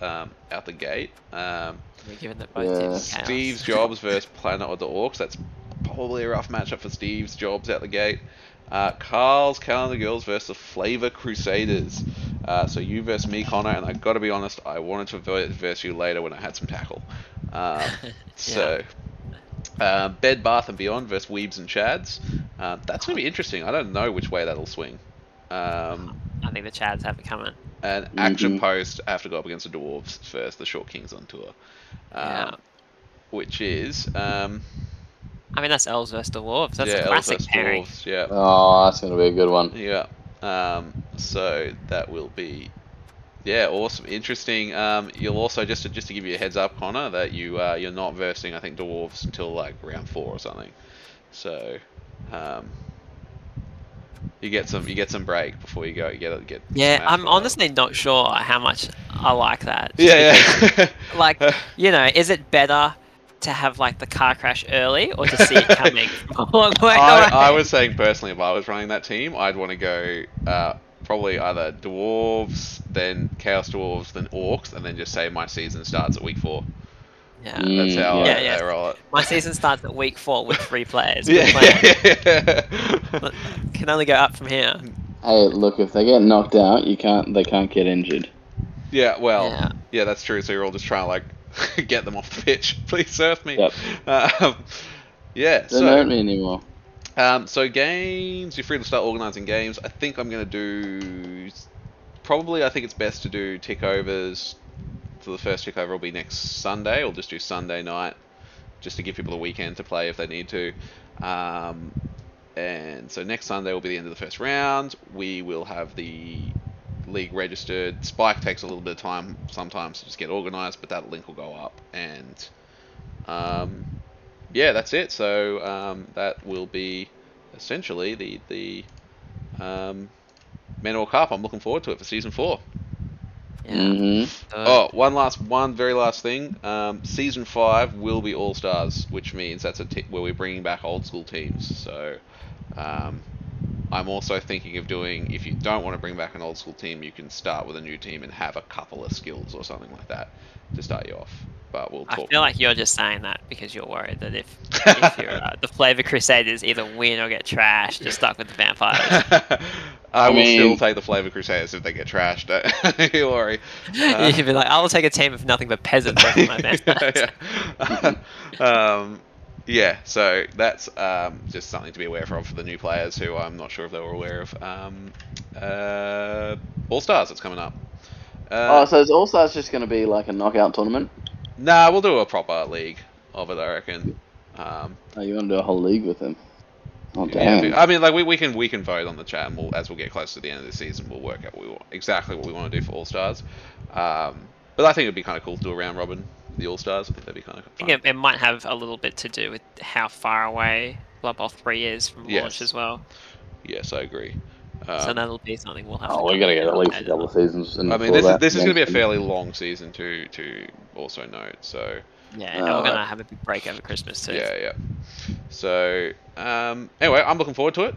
[SPEAKER 1] out the gate.
[SPEAKER 2] Given that both teams
[SPEAKER 1] Steve's Jobs versus Planet of the Orcs. That's probably a rough matchup for Steve's Jobs out the gate. Karl's Calendar Girls versus the Flavour Crusaders. So you versus me, Connor, and I got to be honest, I wanted to verse you later when I had some tackle. Bed Bath and Beyond versus Weebs and Chads. That's going to be interesting. I don't know which way that'll swing.
[SPEAKER 2] I think the Chads have it coming.
[SPEAKER 1] And Action Post have to go up against the Dwarves first, the Short Kings on tour. Which is...
[SPEAKER 2] I mean, that's Elves versus Dwarves. That's a classic pairing.
[SPEAKER 1] Dwarves, yeah.
[SPEAKER 3] Oh, that's going to be a good one.
[SPEAKER 1] Yeah. So that will be... Yeah, awesome. Interesting. You'll also, just to give you a heads up, Connor, that you're not versing, I think, Dwarves until like round 4 or something. So... You get some break before you go. Get.
[SPEAKER 2] Yeah, I'm honestly not sure how much I like that.
[SPEAKER 1] Yeah.
[SPEAKER 2] Like, is it better to have like the car crash early or to see it coming from a long way away?
[SPEAKER 1] I was saying personally, if I was running that team, I'd want to go probably either Dwarves, then Chaos Dwarves, then Orcs, and then just say my season starts at week 4.
[SPEAKER 2] Yeah,
[SPEAKER 1] that's how I roll it.
[SPEAKER 2] My season starts at week 4 with 3 players.
[SPEAKER 1] Yeah.
[SPEAKER 2] Can only go up from here.
[SPEAKER 3] Hey, look, if they get knocked out, they can't get injured.
[SPEAKER 1] Yeah, well, yeah, that's true. So you're all just trying to like get them off the pitch. Please surf me.
[SPEAKER 3] Yep.
[SPEAKER 1] Yeah.
[SPEAKER 3] Don't hurt me anymore.
[SPEAKER 1] So games, you're free to start organising games. I think I'm gonna do. Probably, I think it's best to do tick overs. So the first tick over will be next Sunday, or just do Sunday night, just to give people a weekend to play if they need to. And so next Sunday will be the end of the first round. We will have the league registered. Spike takes a little bit of time sometimes to just get organised, but that link will go up. And yeah, that's it. So that will be essentially the Men or Cup. I'm looking forward to it for season 4.
[SPEAKER 2] Yeah.
[SPEAKER 3] Mm-hmm.
[SPEAKER 1] Oh, one very last thing. Season 5 will be All-Stars, which means that's where we're bringing back old school teams. So I'm also thinking of doing, if you don't want to bring back an old school team, you can start with a new team and have a couple of skills or something like that to start you off. But we'll talk.
[SPEAKER 2] I feel like you're just saying that because you're worried that if you're the Flavour Crusaders either win or get trashed, you're stuck with the vampires.
[SPEAKER 1] I will still take the Flavour Crusaders if they get trashed. Don't you worry.
[SPEAKER 2] You'd be like, I will take a team of nothing but peasants over my best.
[SPEAKER 1] Yeah, so that's just something to be aware of for the new players who I'm not sure if they were aware of. All-Stars that's coming up.
[SPEAKER 3] So is All-Stars just going to be like a knockout tournament?
[SPEAKER 1] Nah, we'll do a proper league of it, I reckon.
[SPEAKER 3] You want to do a whole league with them? Oh,
[SPEAKER 1] damn. Yeah, I mean, like we can vote on the chat, and as we'll get closer to the end of the season, we'll work out exactly what we want to do for All-Stars. But I think it'd be kind of cool to do a round robin, the All-Stars. I think that'd be kind of fun.
[SPEAKER 2] I think it might have a little bit to do with how far away Blood Bowl 3 is from launch as well.
[SPEAKER 1] Yes, I agree.
[SPEAKER 2] So that'll be something we'll have to...
[SPEAKER 3] we're going to get at least a couple of seasons.
[SPEAKER 1] I mean, this is going to be a fairly long season to also note, so...
[SPEAKER 2] Yeah, and we're going to have a big break over Christmas too.
[SPEAKER 1] Yeah. So, anyway, I'm looking forward to it.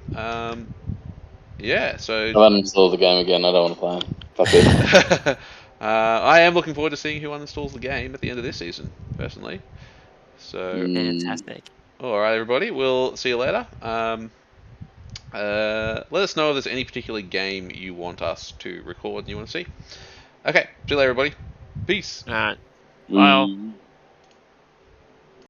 [SPEAKER 1] Yeah, so...
[SPEAKER 3] I uninstall the game again, I don't want to play. Fuck it.
[SPEAKER 1] I am looking forward to seeing who uninstalls the game at the end of this season, personally. So...
[SPEAKER 2] Fantastic.
[SPEAKER 1] Alright, everybody, we'll see you later. Let us know if there's any particular game you want us to record and you want to see. Okay, see you later, everybody. Peace.
[SPEAKER 2] Alright. Well...